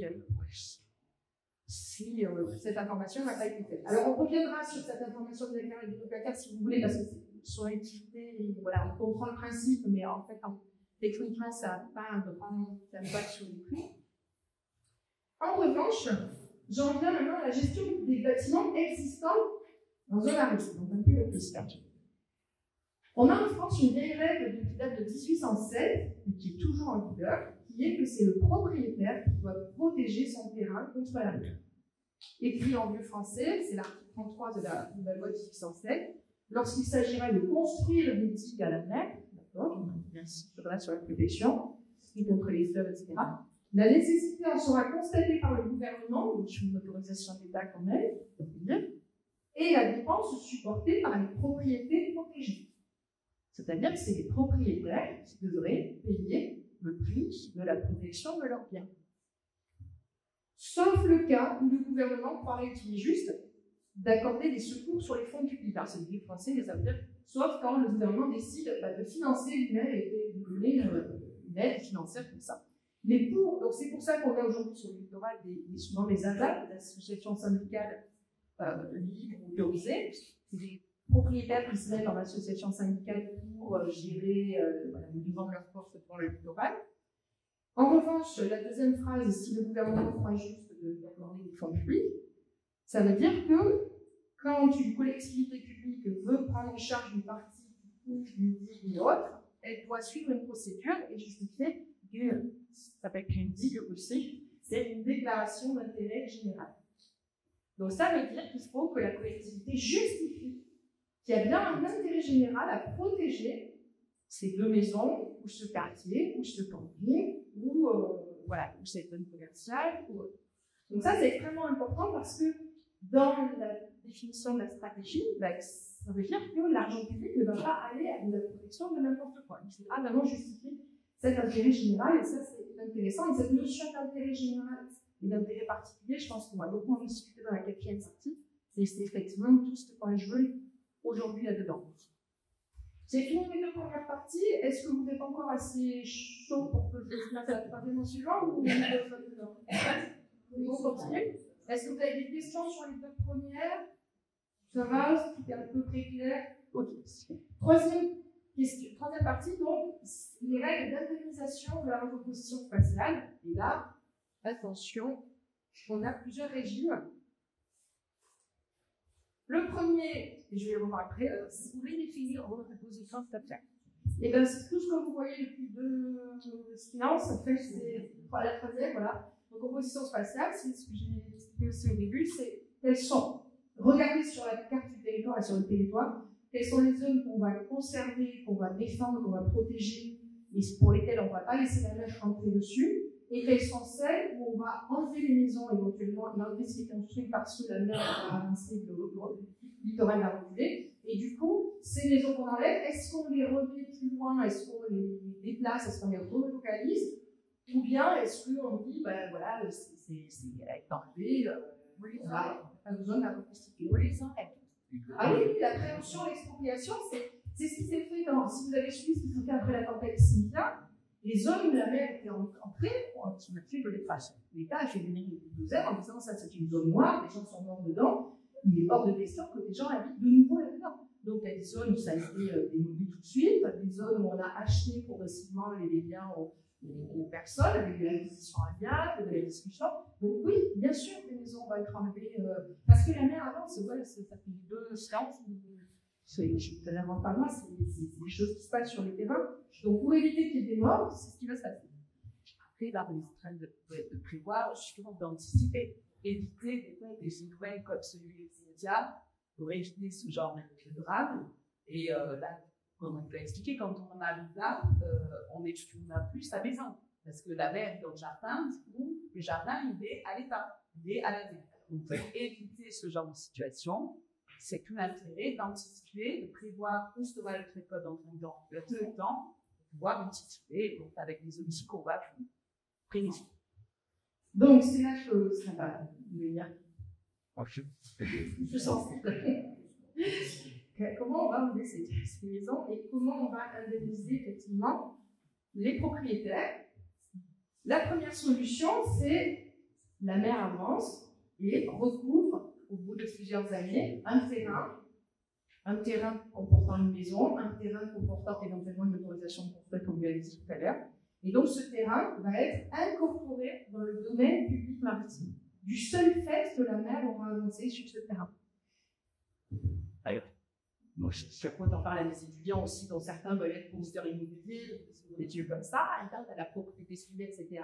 cette information n'a pas été faite. Alors, on reviendra sur cette information des acquéreurs et des locataires si vous voulez, parce que c'est sur l'activité, voilà, on comprend le principe, mais en fait, techniquement, ça n'a pas un grand impact sur les prix. En revanche, j'en viens maintenant à la gestion des bâtiments existants en zone à risque, donc un peu le plus perdu. On a en France une vieille règle qui date de 1807, et qui est toujours en vigueur, qui est que c'est le propriétaire qui doit protéger son terrain contre la mer. Écrit en vieux français, c'est l'article 33 de la loi de 1807, lorsqu'il s'agirait de construire des digues à la mer, d'accord, donc on insistera sur la protection, contre les fleuves, etc. La nécessité en sera constatée par le gouvernement, donc une autorisation d'État quand même, et la dépense supportée par les propriétés protégées. C'est-à-dire que c'est les propriétaires qui devraient payer le prix de la protection de leurs biens. Sauf le cas où le gouvernement croirait qu'il est juste d'accorder des secours sur les fonds publics. Alors, c'est le français, ça veut dire, sauf quand le gouvernement décide de financer lui-même et de donner une aide financière comme ça. Mais donc c'est pour ça qu'on a aujourd'hui sur le littoral souvent des ASAP, des associations syndicales libres ou autorisées. C'est des propriétaires qui se mettent en association syndicale pour gérer, vendre leurs forces pour le littoral. En revanche, la deuxième phrase, si le gouvernement croit juste d'accorder des fonds publics, ça veut dire que quand une collectivité publique veut prendre en charge une partie d'une digue ou autre, elle doit suivre une procédure et justifier que ça s'appelle une digue aussi, c'est une déclaration d'intérêt général. Donc ça veut dire qu'il faut que la collectivité justifie qu'il y a bien un intérêt général à protéger ces deux maisons, ou ce quartier, ou ce camping, ou cette zone commerciale. Donc ça, c'est extrêmement important parce que dans la définition de la stratégie, ça veut dire que l'argent public ne va pas aller à la protection de n'importe quoi. Il faudra vraiment justifier cet intérêt général, et ça, c'est intéressant. Et cette notion d'intérêt général et d'intérêt particulier, je pense qu'on va beaucoup en discuter dans la 4e partie, c'est effectivement tout ce que je veux aujourd'hui là-dedans. J'ai fini mes deux premières parties. Est-ce que vous êtes encore assez chaud pour que je passe à la 3e suivante ou on continue? Est-ce que vous avez des questions sur les deux premières? Ça va? C'était à peu près clair? Ok. Troisième partie, donc, les règles d'indemnisation de la recomposition spatiale. Et là, attention, on a plusieurs régimes. Le premier, et je vais le revoir après, si vous voulez définir votre recomposition spatiale. Et bien, c'est tout ce que vous voyez depuis deux séances. En fait, c'est la troisième, voilà. Recomposition spatiale, c'est ce que j'ai expliqué aussi au début, c'est quelles sont, regardez sur la carte du territoire et sur le territoire, quelles sont les zones qu'on va conserver, qu'on va défendre, qu'on va protéger, et pour lesquelles on ne va pas laisser la mer rentrer dessus, et quelles sont celles où on va enlever les maisons éventuellement, et enlever ce qui est construit parce que la mer va avancer, le littoral va reculer. Et du coup, ces maisons qu'on enlève, est-ce qu'on les remet plus loin, est-ce qu'on les déplace, est-ce qu'on les relocalise, ou bien est-ce qu'on dit, ben voilà, elle est enlevée, on n'a pas besoin de la reconstituer, on les enlève. Ah oui, la prévention, l'expropriation, c'est ce qui s'est fait si vous avez suivi ce qui s'est fait après la tempête Cynthia, les zones où la mer était entrée, on a fait de l'effacement. L'État a fait des bulldozers en disant ça c'est une zone noire, les gens sont morts dedans, il est hors de question que les gens habitent de nouveau là-dedans. Donc il y a des zones où ça a été démoli tout de suite, des zones où on a acheté progressivement les biens aux personnes, avec de l'acquisition amiable, de la discussion. Donc oui, bien sûr que les maisons vont être enlevées, parce que la mer avant, ça fait 2 séances, je ne l'invente pas moi, c'est des choses qui se passent sur le terrain. Donc pour éviter qu'il y ait des morts, c'est ce qui va se passer. Après, là, on est en train de prévoir, justement, d'anticiper, éviter des phénomènes comme celui des médias pour éviter ce genre de drame. Et là, comme on l'a expliqué, quand on habite là, on n'a plus sa maison. Parce que la mer est dans le jardin, ou le jardin, il est à l'état, il est à la mer. Donc, pour éviter ce genre de situation, c'est tout l'intérêt d'anticiper, de prévoir où sera le traitement dans le temps, pour pouvoir anticiper donc, avec les outils qu'on va prévoir. Donc, c'est la chose, ça va venir. Comment on va enlever ces maisons et comment on va indemniser effectivement les propriétaires? La première solution, c'est la maire avance et recouvre, au bout de plusieurs années, un terrain comportant une maison, un terrain comportant éventuellement une autorisation de construire, comme vous l'avez dit tout à l'heure. Et donc, ce terrain va être incorporé dans le domaine public maritime, du seul fait que la maire aura avancé sur ce terrain. Moi, je suis content d'en parler à mes étudiants aussi, dont certains veulent être conducteurs immobiliers, des dieux comme ça, à la propriété privée, etc.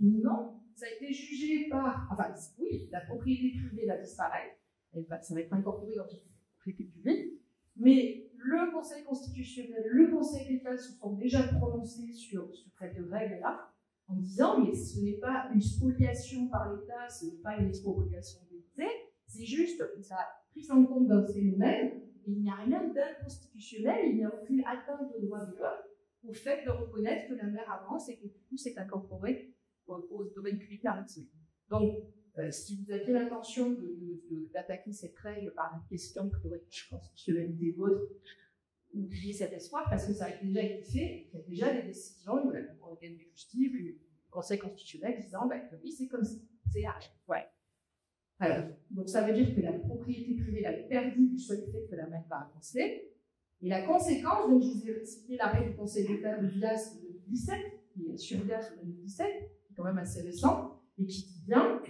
Non, ça a été jugé par. Enfin, oui, la propriété privée va disparaître, ça va être incorporé dans la propriété publique, mais le Conseil constitutionnel, le Conseil d'État se sont déjà prononcés sur cette règle-là, en disant mais ce n'est pas une spoliation par l'État, ce n'est pas une expropriation de l'État, c'est juste ça a pris en compte d'un phénomène. Il n'y a rien d'inconstitutionnel, il n'y a aucune atteinte au droit de l'homme au fait de reconnaître que la mer avance et que tout s'est incorporé au domaine public maritime. Donc, si vous aviez l'intention d'attaquer cette règle par une question de constitutionnalité vôtre, oubliez cet espoir parce que ça a déjà été fait, il y a déjà des décisions de la Cour européenne de justice, du Conseil constitutionnel disant que oui, c'est comme ça, c'est large. Ouais. Alors, donc ça veut dire que la propriété privée a perdu du seul fait que la mer va avancer. Et la conséquence, donc je vous ai cité l'arrêt du Conseil d'État de Vias de 2017, qui est sur Vias de 2017, qui est quand même assez récent, et qui dit bien,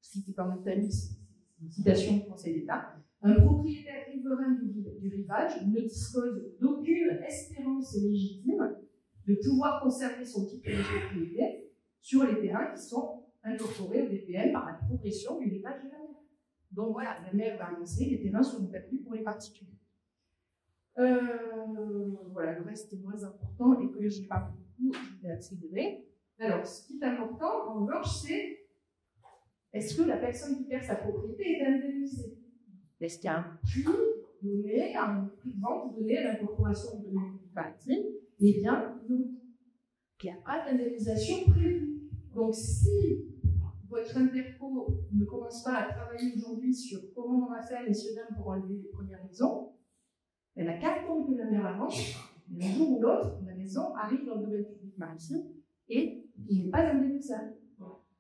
cité par Nathalie, une citation du Conseil d'État, un propriétaire riverain du rivage ne dispose d'aucune espérance légitime de pouvoir conserver son titre de propriété sur les terrains qui sont incorporés au DPM par la progression du rivage de la mer. Donc voilà, la mer va avancer, les terrains seront perdus pour les particuliers. Voilà, le reste est moins important et que je n'ai pas beaucoup, je vais accélérer. Alors, ce qui est important, en revanche, c'est est-ce que la personne qui perd sa propriété est indemnisée? Est-ce qu'il y a un prix donné, un prix de vente donné à l'incorporation de domaine maritime? Eh bien, non. Il n'y a pas d'indemnisation prévue. Donc, si votre interco ne commence pas à travailler aujourd'hui sur comment on va faire, messieurs, dames, pour enlever les premières maisons, elle n'a qu'à attendre que la mer avance, mais un jour ou l'autre, la maison arrive dans le domaine public maritime et il n'est pas indemnisable.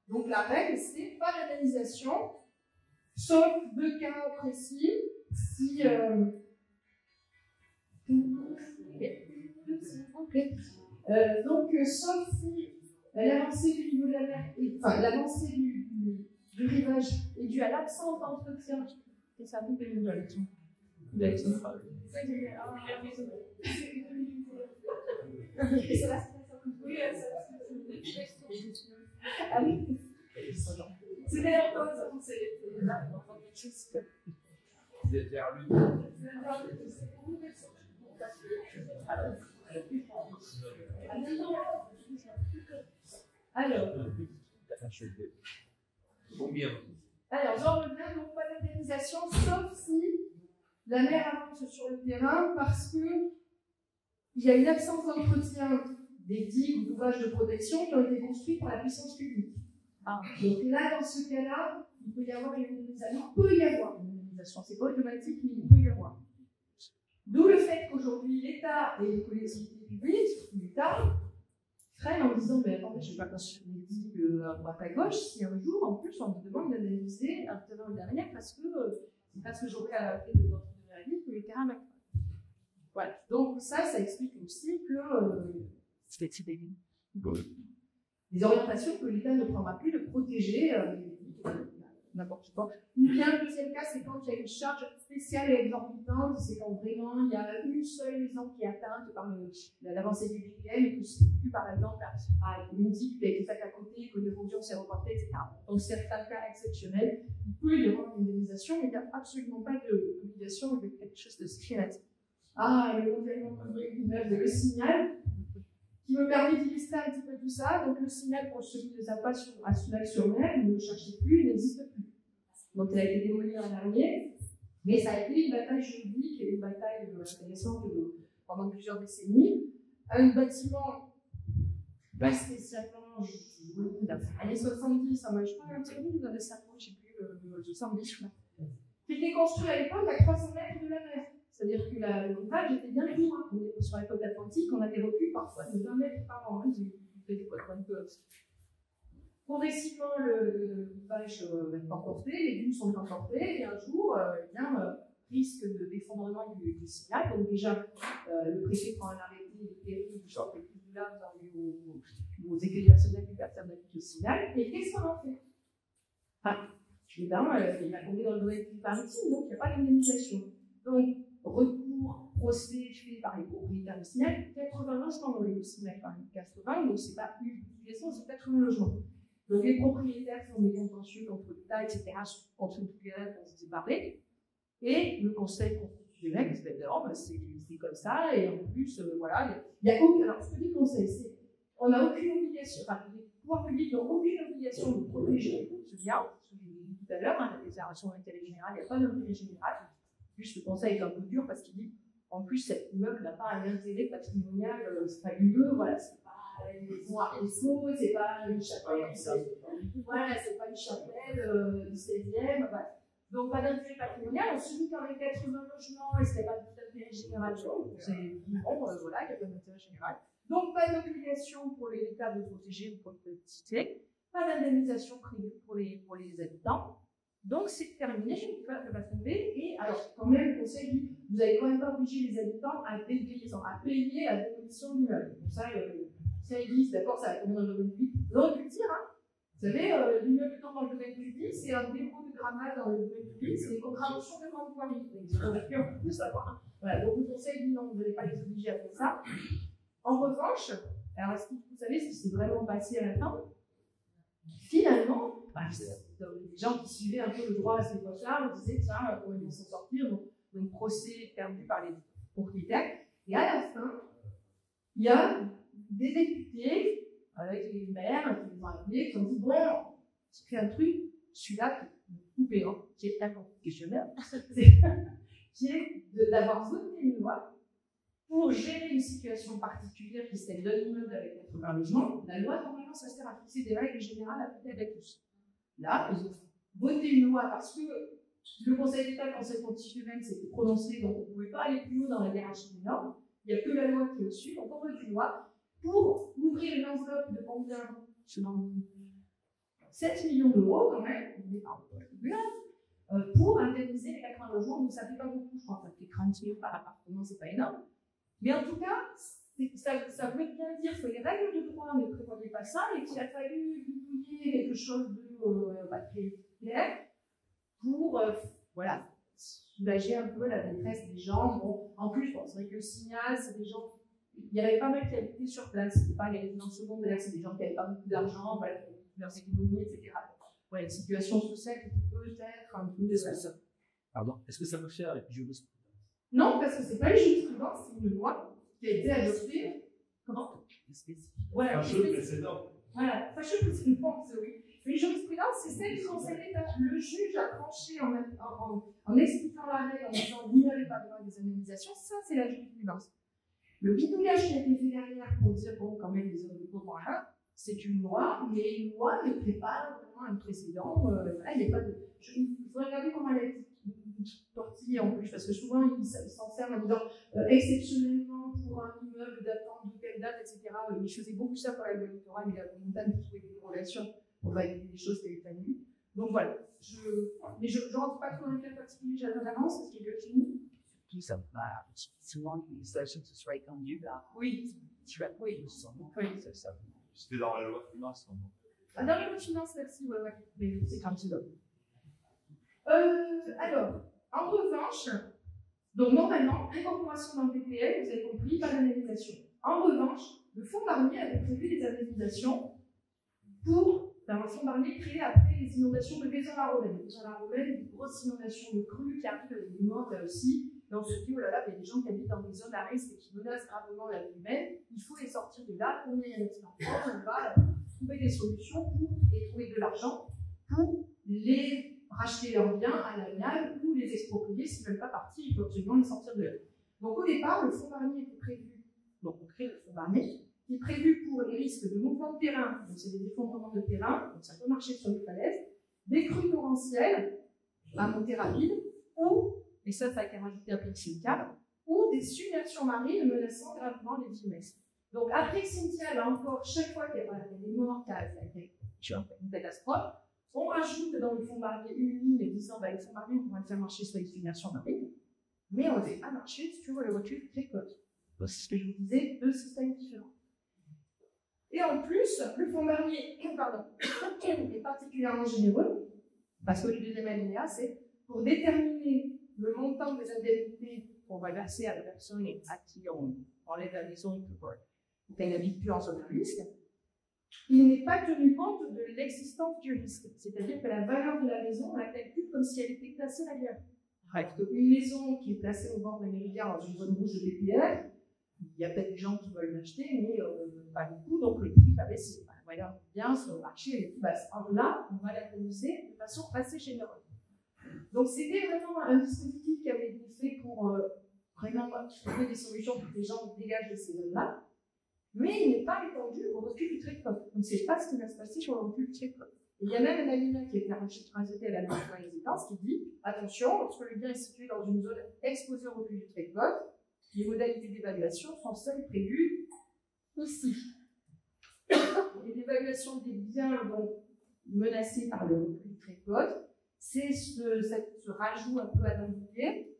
Donc, la règle, c'est pas d'indemnisation, sauf deux cas précis, si. Donc, sauf si l'avancée du niveau de la mer, enfin, l'avancée du rivage est due à l'absence d'entretien. Et ça vous fait une évaluation. Ah oui. C'était la pause. Alors, j'en reviens, donc pas d'indemnisation, sauf si la mer avance sur le terrain parce qu'il y a une absence d'entretien des digues ou d'ouvrages de protection qui ont été construits par la puissance publique. Donc là, dans ce cas-là, il peut y avoir une indemnisation. Il peut y avoir une indemnisation, c'est pas automatique, mais il peut y avoir. D'où le fait qu'aujourd'hui, l'État et les collectivités publiques, surtout l'État, freinent en disant mais attendez, je ne vais pas construire des digues à droite à gauche si un jour, en plus, on me demande d'indemniser un terrain derrière parce que c'est parce que j'aurais à la fin de notre vie que les terrains m'accroissent. Voilà. Donc ça explique aussi que c'est des orientations que l'État ne prendra plus de protéger n'importe quoi. Ou bien le deuxième cas, c'est quand il y a une charge spéciale et exorbitante, c'est quand vraiment il y a une seule maison qui est atteinte par l'avancée du BPM et que c'est dû par exemple à une digue qui a été faite à côté, que l'érosion s'est reportée, etc. Donc certains cas exceptionnels, il peut y avoir une indemnisation, mais il n'y a absolument pas d'obligation de quelque chose de schématique. Ah, le mondialement le signal, qui me permet d'illustrer un petit peu tout ça. Donc, le signal, pour ceux qui ne savent pas, à Soulac-sur-Mer, ne le cherchez plus, il n'existe plus. Donc, elle a été démolie l'an dernier, mais ça a été une bataille juridique et une bataille intéressante pendant plusieurs décennies. Un bâtiment pas spécialement années 70, moi je parle un petit peu dans le cerveau, je ne sais plus, le 70, je crois, qui était construit à l'époque à 300 mètres de la mer. C'est-à-dire que le montage était bien plus loin. Sur la côte atlantique, on a des reculs parfois de 20 mètres par an. Progressivement, le montage est emporté, les dunes sont emportées, et un jour, risque d'effondrement du signal. Donc déjà, le préfet prend un arrêté de péril, je sors plus de là, aux écueils personnels qui personne n'applique le signal. Et qu'est-ce qu'on en fait? Évidemment, il a tombé dans le domaine public maritime, donc il n'y a pas d'indemnisation. Donc, recours, procès fait par les propriétaires du signal, 80 logements dans le signal, quand même, 80, donc c'est pas une utilisation, c'est 80 logements. Donc, les propriétaires font des contentieux contre l'État, etc., contre toutes les règles qu'on s'est parlé. Et le Conseil constitutionnel, c'est comme ça, et en plus, voilà, il y a aucun. Alors, ce que dit le Conseil, c'est on n'a aucune obligation, enfin, les pouvoirs publics n'ont aucune obligation de protéger ce bien, ce que j'ai dit tout à l'heure, la déclaration d'intérêt général, il n'y a pas d'intérêt général. Plus, le Conseil est un peu dur parce qu'il dit, en plus, cet immeuble n'a pas un intérêt patrimonial, c'est pas lieu, voilà, c'est pas une maison à Rousseau, c'est pas une chapelle, voilà, c'est pas une chapelle du 16e, voilà. Donc, pas d'intérêt patrimonial, on se dit quand même 80 logements et ce n'est pas d'intérêt général. C'est bon, voilà, il n'y a pas d'intérêt général. Donc, pas d'obligation pour l'État de protéger ou pour les collectivités, pas d'indemnisation prévue pour les habitants. Donc, c'est terminé, ça va tomber. Et alors, quand même, le Conseil dit vous n'avez quand même pas obligé les habitants à payer la démolition de l'immeuble. Donc, ça, ils disent d'accord, ça va tomber dans le domaine public. Vous auriez pu le dire, hein. Vous savez, l'immeuble étant dans le domaine public, c'est un dépôt de grammage dans le domaine public, c'est des contraventions de grande voirie. Donc, de savoir. Voilà, donc le Conseil dit non, vous n'allez pas les obliger à faire ça. En revanche, alors est-ce que vous savez ce qui s'est vraiment passé à la fin? Finalement, les gens qui suivaient un peu le droit à cette époque-là, on disait tiens, ils vont s'en sortir, donc procès perdu par les propriétaires. Et à la fin, il y a des députés avec les maires qui les ont appelés, qui ont dit bon, j'ai fait un truc, celui-là coupé, hein, qui est inconstitutionnel, qui est d'avoir voté une loi pour gérer une situation particulière qui est celle d'un immeuble avec 80 logements. La loi, normalement, ça sert à fixer des règles générales applicables à tous. Là, ils ont voté une loi parce que le Conseil d'État, le Conseil constitutionnel s'était prononcé, donc on ne pouvait pas aller plus haut dans la hiérarchie des normes. Il n'y a que la loi qui est au-dessus, donc on vote une loi pour ouvrir une enveloppe de combien? 7 millions d'euros, quand même, pour indemniser les 80 logements. Donc ça ne fait pas beaucoup, je crois, ça fait 30 000 par appartement, c'est pas énorme. Mais en tout cas, ça veut bien dire que les règles de droit ne prévoyaient pas ça et qu'il a fallu bidouiller quelque chose de très clair pour voilà, soulager un peu la détresse des gens. Bon, en plus, c'est vrai que le signal, c'est des gens. Il y avait pas mal qui habitaient sur place, c'était pas les résidences secondaires, c'est des gens qui n'avaient pas beaucoup d'argent, voilà, pour leurs économies, etc. Ouais, une situation sociale qui peut-être un peu. Pardon, est-ce que ça veut faire jurisprudence? Non, parce que c'est pas une jurisprudence, c'est une loi qui a été adoptée. Comment? Voilà, fâcheux précédent. Voilà, fâcheux précédent, oui. Une jurisprudence, c'est celle du Conseil d'État. Le juge a tranché en expliquant la règle, en disant vous n'avez pas droit à des indemnisations, ça c'est la jurisprudence. Le bidouillage qui a été fait derrière pour dire bon, quand même, les hommes de pauvres, c'est une loi, mais une loi ne crée pas vraiment un précédent. Voilà, il n'y a pas de. Il faut regarder comment elle a été tortillée en plus, parce que souvent ils s'en servent en disant exceptionnellement pour un immeuble datant de telle date, etc. Ils faisaient beaucoup ça pour la loi électorale, mais la montagne qui trouvait des relations pour valider des choses qui étaient annues. Donc voilà. Mais je ne rentre pas trop dans le cas particulier, j'avais l'avance, parce qu'il est fini. Tout ça, souvent, les stations se seraient rendues là. Oui. Oui, c'est ça. C'était dans la loi de finances. Dans la loi de finances, merci, ouais. Mais c'est quand tu donnes. Alors, en revanche, donc normalement, incorporation dans le PPL, vous avez compris, pas d'indemnisation. En revanche, le fonds Barnier avait prévu des indemnisations pour un fonds Barnier créé après les inondations de Vaison-la-Romaine. Vaison-la-Romaine, une grosse inondation de crues qui arrive avec des morts là aussi. et on se dit, oh là là, il y a des gens qui habitent dans des zones à risque et qui menacent gravement la vie humaine, il faut les sortir de là, combien il y a d'expérience, on va trouver des solutions et trouver de l'argent pour les racheter leurs biens à l'amiable ou les exproprier s'ils ne veulent pas partir, il faut absolument les sortir de là. Donc au départ, le fonds Barnier était prévu, donc on crée le fonds Barnier, qui est prévu pour les risques de mouvement de terrain, donc c'est des effondrements de terrain, donc ça peut marcher sur les falaises, des crues torrentielles à montée rapide, ou, et ça a été rajouté après Xynthia, ou des submersions marines menaçant gravement les vies humaines. Donc après Xynthia, là encore, chaque fois qu'il y a des morts, qu'il y a une catastrophe, on rajoute dans le fonds Barnier une ligne disant le fonds Barnier, on va le faire marcher sur les submersions marines, mais on ne le fait pas marcher sur les voitures précoces. C'est ce que je vous disais, deux systèmes différents. Et en plus, le fonds Barnier est particulièrement généreux, parce que le deuxième alinéa, c'est pour déterminer le montant des indemnités qu'on va verser à la personne à qui on enlève la maison pour qu'elle n'habite plus en zone de risque, il n'est pas tenu compte de l'existence du risque. C'est-à-dire que la valeur de la maison, on la calcule comme si elle était placée ailleurs. Une maison qui est placée au bord d'un méridien dans une zone rouge de PPR, il y a peut-être des gens qui veulent l'acheter, mais pas beaucoup, donc le prix va baisser. La valeur bien sur le marché, elle est plus basse. Alors là, on va l'indemniser de façon assez généreuse. Donc c'était vraiment un dispositif qui avait été fait pour vraiment trouver des solutions pour que les gens dégagent de ces zones-là, mais il n'est pas étendu au recul du trait de côte. On ne sait pas ce qui va se passer sur le recul du trait de côte. Il y a même un alinéa qui a été rajouté à la loi de résidence qui dit attention, lorsque le bien est situé dans une zone exposée au recul du trait de côte, les modalités d'évaluation sont celles prévues ici. Et l'évaluation des biens donc, menacés par le recul du trait de côte, c'est ce rajout un peu alambiqué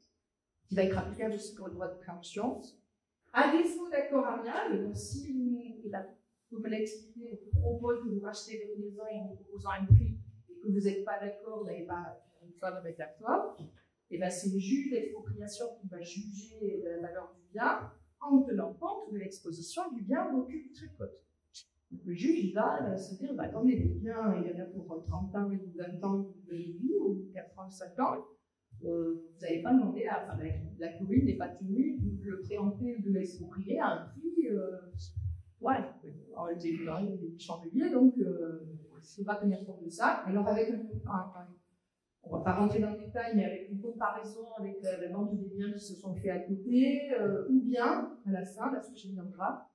qui va être applicable aussi pour le droit de préemption. À défaut d'accord amiable, donc si la collectivité vous propose que vous rachetez votre maison et vous proposant un prix et que vous n'êtes pas d'accord, vous n'avez pas une fois avec l'accord, et bien c'est le juge d'expropriation qui va juger de la valeur du bien en tenant compte de l'exposition du bien au recul du trait de côte. Le juge il va se dire attendez, les biens, il y en a pour 30 ans, ou 20 ans de vie, ou 85 ans. Vous n'avez pas demandé la commune n'est pas tenue de le préempter ou de l'exproprier à un prix. Alors, il y a des chandeliers, donc il ne faut pas tenir compte de ça. Alors, avec on ne va pas rentrer dans le détail, mais avec une comparaison avec la vente des biens qui se sont faits à côté, ou bien, à la fin, la suite viendra,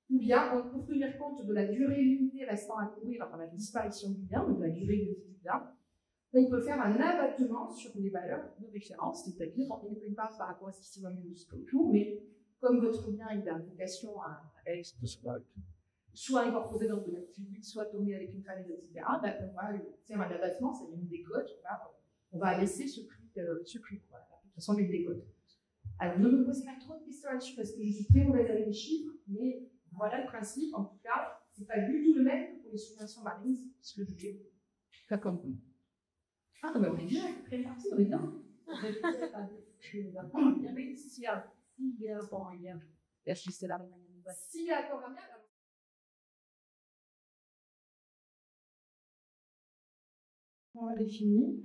ou bien, pour tenir compte de la durée limitée restant à courir par la disparition du bien, donc la durée de vie du bien, on peut faire un abattement sur les valeurs de référence, c'est-à-dire, on ne peut pas par rapport à ce qui se va mieux jusqu'au jour, mais comme votre bien il a vocation à être soit incorporé dans de l'acte public, soit tombé avec une falaise, etc., ben, on va faire un abattement, ça vient une décote, on va laisser ce prix. Voilà, de toute façon, une décote. Alors, ne me posez pas trop de questions là-dessus parce que je suis très mauvaise avec les chiffres, mais voilà le principe, en tout cas, c'est pas du tout le même que pour les subventions marines, ce que je fais. Pas comme vous. Ah, mais on est bien, très parti, on est bien. S'il y a accord amiable, on a défini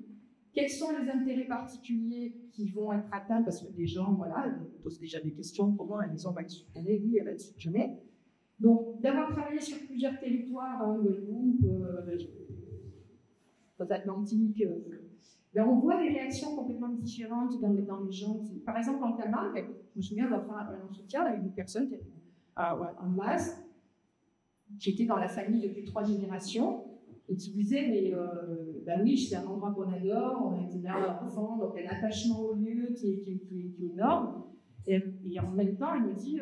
quels sont les intérêts particuliers qui vont être atteints parce que les gens, voilà, posent déjà des questions comment la maison va être supprimée, oui, elle va être supprimée. Donc, d'avoir travaillé sur plusieurs territoires, Guadeloupe, Atlantique, ben on voit des réactions complètement différentes dans les gens. Par exemple, en Camargue, je me souviens d'avoir fait un entretien avec une personne en masse qui était dans la famille depuis 3 générations et qui disait mais ben oui, c'est un endroit qu'on adore, on a été là enfant, donc un attachement au lieu qui est énorme. Et en même temps, elle me dit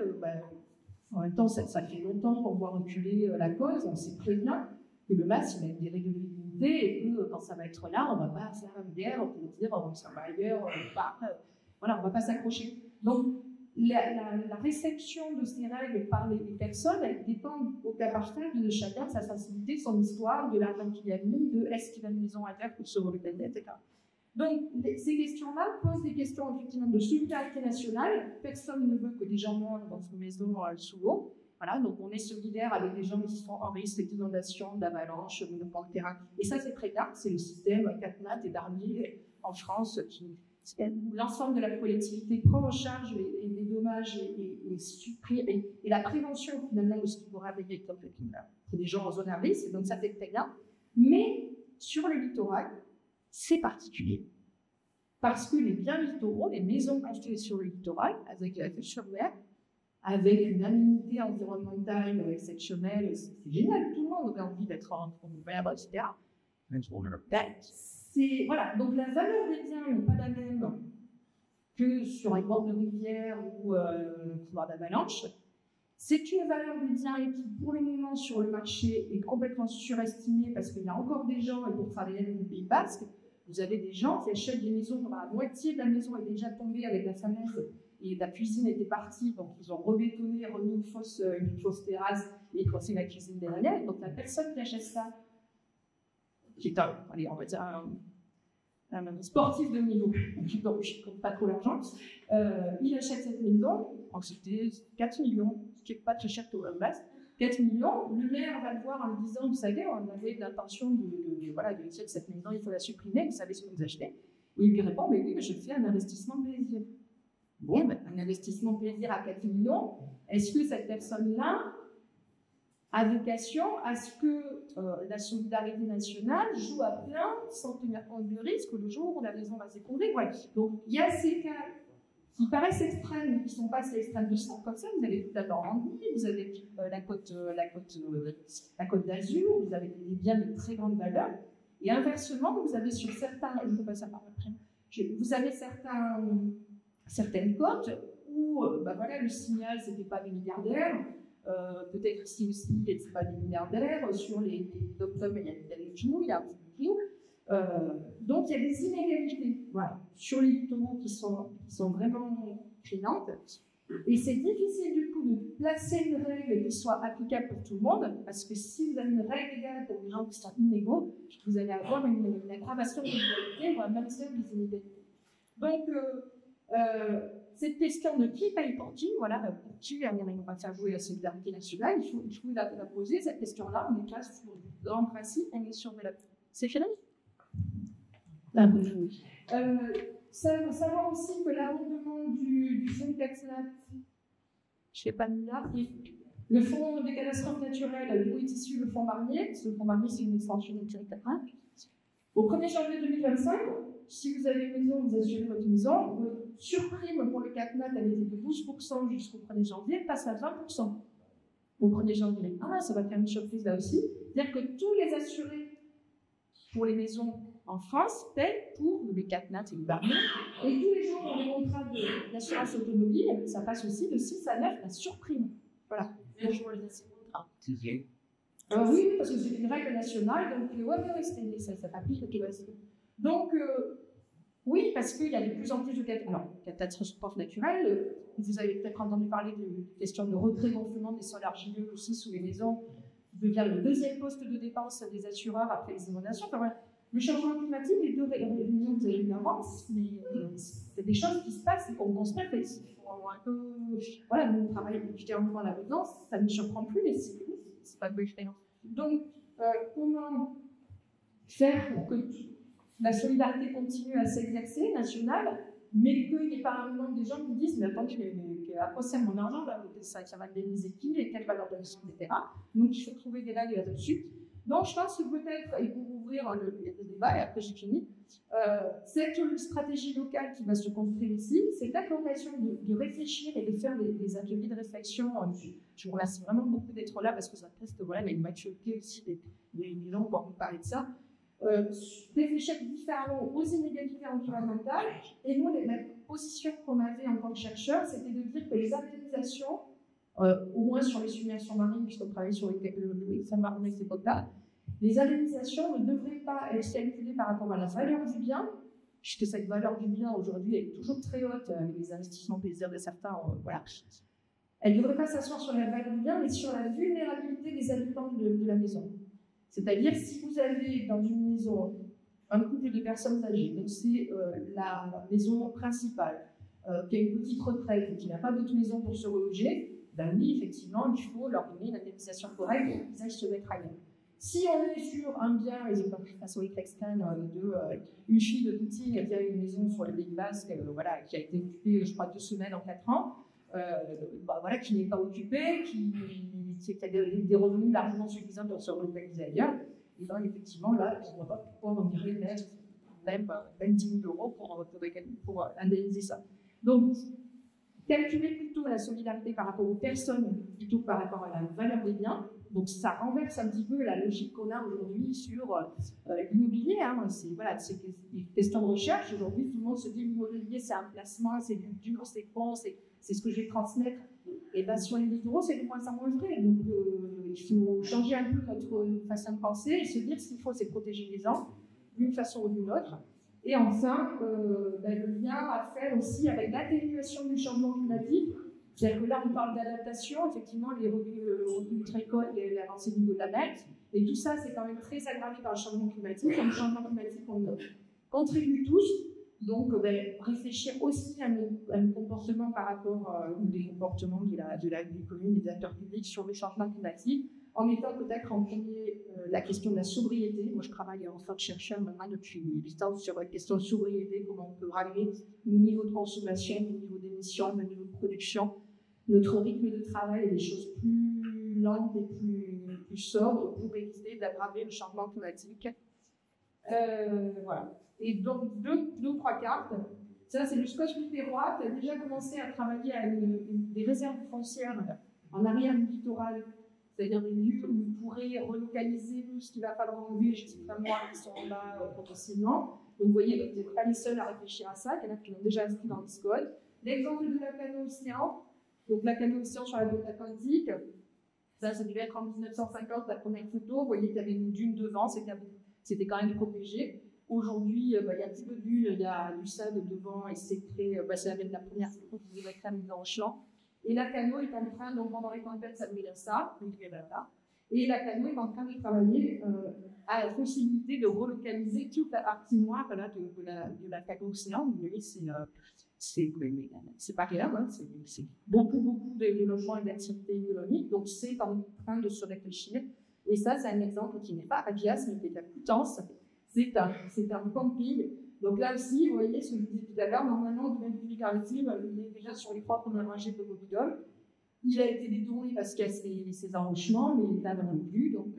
en même temps, ça fait longtemps qu'on voit reculer la cause, on sait très bien que le MAS, il a des règles de et que quand ça va être là, on ne va pas faire une guerre pour dire ça va ailleurs, on ne va pas s'accrocher. Donc, la réception de ces règles par les personnes, elle dépend au cas par cas de chacun, de sa sensibilité, de son histoire, de l'argent qu'il y a mis, de est-ce qu'il a une maison à terre pour se rebeller, etc. Donc, ces questions-là posent des questions effectivement de solidarité nationale. Personne ne veut que des gens meurent dans une maison sous l'eau. Voilà, donc on est solidaire avec des gens qui sont en risque d'inondation, d'avalanche, de mouvement de terrain. Et ça, c'est très tard. C'est le système CatNat et Darnier en France l'ensemble de la collectivité prend en charge les dommages et supprime, et la prévention finalement de ce qui pourrait arriver comme c'est des gens en zone à risque, donc ça fait très bien. Mais sur le littoral, c'est particulier. Parce que les biens littoraux, les maisons construites sur le littoral, avec la culture verte, avec une aménité environnementale exceptionnelle, c'est génial, tout le monde aurait envie d'être en vert, etc. Voilà, donc la valeur des biens n'est pas la même que sur les bords de rivière ou couloir d'avalanche. C'est une valeur des biens qui, pour le moment, sur le marché, est complètement surestimée parce qu'il y a encore des gens, et pour travailler dans le Pays Basque, vous avez des gens qui achètent des maisons dont la moitié de la maison est déjà tombée avec la fenêtre et la cuisine était partie, donc ils ont rebétonné, remis une fausse terrasse et coincé la cuisine derrière. Donc la personne qui achète ça, qui est allez, on va dire un sportif de niveau, donc je ne compte pas trop l'argent, il achète cette maison, c'était 4 millions, ce qui n'est pas très cher au base. 4 millions, le maire va le voir en lui disant, vous savez, on avait l'intention de dire que cette maison, il faut la supprimer, vous savez ce que vous achetez. Et il lui répond, mais oui, mais je fais un investissement plaisir. Bon, ben, un investissement plaisir à 4 millions, est-ce que cette personne-là a vocation à ce que la solidarité nationale joue à plein sans tenir compte du risque le jour où la maison va s'effondrer? Ouais. Donc, il y a ces cas qui paraissent extrêmes, mais qui ne sont pas assez extrêmes de ça. Comme ça, vous avez toute la Normandie, vous avez la côte d'Azur, vous avez des biens de très grande valeur. Et inversement, vous avez sur certains, je ne peux pas ça par après, vous avez certaines côtes où le Signal, ce n'était pas des milliardaires, peut-être ici aussi, ce n'était pas des milliardaires, sur les dom-toms, il y a des genoux, il y a un petit peu tout. Donc il y a des inégalités sur les littoraux qui sont vraiment criantes. Et c'est difficile du coup de placer une règle qui soit applicable pour tout le monde, parce que si vous avez une règle égale pour les gens qui sont inégaux, vous allez avoir une aggravation de l'inégalité ou un maintien des inégalités. Donc cette question de qui paye pour qui, pour qui on va faire jouer la solidarité nationale, il faut la poser, cette question-là, on est là sur le grand principe, on est sur de la... C'est fini? Savoir aussi que l'amendement du fonds CatNat, je ne sais pas là, le fonds des catastrophes naturelles, d'où est issu le fonds Barnier, parce que le fonds Barnier c'est une extension de Thierry Caprin. Au 1er janvier 2025, si vous avez une maison, vous assurez votre maison, votre surprime pour le CatNat, elle était de 12% jusqu'au 1er janvier, passe à 20%. Au 1er janvier, ça va faire une surprise là aussi. C'est-à-dire que tous les assurés pour les maisons en France paient pour le CatNat et le Barnier. Et tous les gens qui ont des contrats d'assurance automobile, ça passe aussi de 6 à 9 la surprime. Voilà. Oui, parce que c'est une règle nationale, donc ça s'applique au Québec. Donc, oui, parce qu'il y a de plus en plus de catastrophes naturelles. Vous avez peut-être entendu parler de questions de retrait-gonflement des sols argileux aussi sous les maisons, qui devient le deuxième poste de dépense des assureurs après les inondations. Le changement climatique, les deux réunions que vous avez eu avant, mais c'est des choses qui se passent et qu'on constate. Voilà, nous on travaille depuis 40 ans là-dedans, ça ne nous surprend plus, mais c'est pas de bonne expérience. Donc, comment faire pour que la solidarité continue à s'exercer, nationale, mais qu'il n'y ait pas un moment des gens qui disent, mais attendez, à quoi sert mon argent, là, ça va indemniser qui, et quelle valeur de risque, etc. Donc, il faut trouver des règles là-dessus. Donc, je pense que peut-être, et pour ouvrir le débat, et après j'ai fini, cette stratégie locale qui va se construire ici, c'est l'occasion de réfléchir et de faire des ateliers de réflexion. Je vous remercie vraiment beaucoup d'être là parce que ça reste une maturité aussi des gens pour vous parler de ça. Réfléchir différemment aux inégalités environnementales. Et nous, la position qu'on avait en tant que chercheurs, c'était de dire que les indemnisations, au moins sur les submersions marines, puisqu'on travaille sur les marins et ces côtes-là, les indemnisations ne devraient pas être calculées par rapport à la valeur du bien, puisque cette valeur du bien aujourd'hui est toujours très haute, avec les investissements plaisir de certains. Elle ne devrait pas s'asseoir sur la valeur du bien, mais sur la vulnérabilité des habitants de la maison. C'est-à-dire, si vous avez dans une maison un couple de personnes âgées, donc c'est la maison principale, qui a une petite retraite et qui n'a pas d'autre maison pour se reloger, oui, effectivement, il faut leur donner une indemnisation correcte et qu'ils aillent se mettre ailleurs. Si on est sur un bien, et j'ai pas de façon extrême une fille de Boutique qui a une maison sur le Pays Basque, voilà, qui a été occupée, je crois, 2 semaines en 4 ans, voilà, qui n'est pas occupée, qui a des revenus largement suffisants pour se relocaliser ailleurs, et donc effectivement, là, je ne vois pas pourquoi on irait mettre même 20 000 € pour indemniser ça. Donc, calculer plutôt la solidarité par rapport aux personnes plutôt que par rapport à la valeur des biens. Donc ça renverse un petit peu la logique qu'on a aujourd'hui sur l'immobilier. Hein. C'est des questions de recherche. Aujourd'hui, tout le monde se dit l'immobilier, c'est un placement, c'est du dur, c'est bon, c'est ce que je vais transmettre. Et bien, sur les 10 € c'est de moins en moins vrai. Donc il faut changer un peu notre façon de penser et se dire ce qu'il faut, c'est protéger les gens d'une façon ou d'une autre. Et enfin, le lien à faire aussi avec l'atténuation du changement climatique. C'est-à-dire que là, on parle d'adaptation, effectivement, les reculs très courts, l'avancée du niveau de la mer, et tout ça, c'est quand même très aggravé par le changement climatique. Le changement climatique, on contribue tous, donc réfléchir aussi à nos comportements par rapport aux comportements de la commune, des acteurs publics sur le changement climatique, en mettant peut-être en premier la question de la sobriété. Moi, je travaille en tant que chercheur maintenant depuis 8 ans sur la question de sobriété, comment on peut ramener le niveau de consommation, le niveau d'émission, le niveau de production, notre rythme de travail et des choses plus lentes et plus sobres pour éviter d'aggraver le changement climatique. Voilà. Et donc, deux, trois cartes. Ça, c'est le Scotch Pipérois qui a déjà commencé à travailler à des réserves foncières en arrière du littoral, c'est-à-dire des lieux où vous pourrez relocaliser ce qu'il va falloir enlever jusqu'à moi qui sont là potentiellement. Donc, vous voyez, vous n'êtes pas les seuls à réfléchir à ça. Il y en a qui l'ont déjà inscrit dans le Discord. L'exemple de la Canaux Océan. Donc, la Canaux Océan sur la côte atlantique. Ça devait être en 1950, la première photo. Vous voyez qu'il y avait une dune devant, c'était quand même protégé. Aujourd'hui, il y a un petit peu de dune, il y a du sable devant et c'est très. C'est la première photo qui devait être mise en champ. Et la Canaux est en train, donc pendant les tempêtes, ça devait être ça, et la Canaux est en train de travailler à la possibilité de relocaliser toute la partie noire de la Canaux Océan. Vous voyez, c'est pas rien, hein, c'est beaucoup de développement et d'activité économique, donc c'est en train de se réfléchir. Et ça, c'est un exemple qui n'est pas à Vias, mais qui est à Coutances. C'est un camping. Donc là aussi, vous voyez ce que je disais tout à l'heure, normalement, le domaine public maritime, il est déjà sur les 3 premières rangées de Mobilum. Il a été détourné parce qu'il y a ces enrochements, mais là, on n'en a plus. Donc,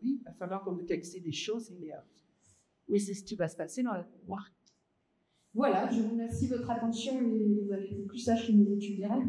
oui, il va falloir qu'on vous texte des choses. Oui, c'est ce qui va se passer dans la mémoire. Voilà, je vous remercie de votre attention et vous avez été plus sage que mes étudiants.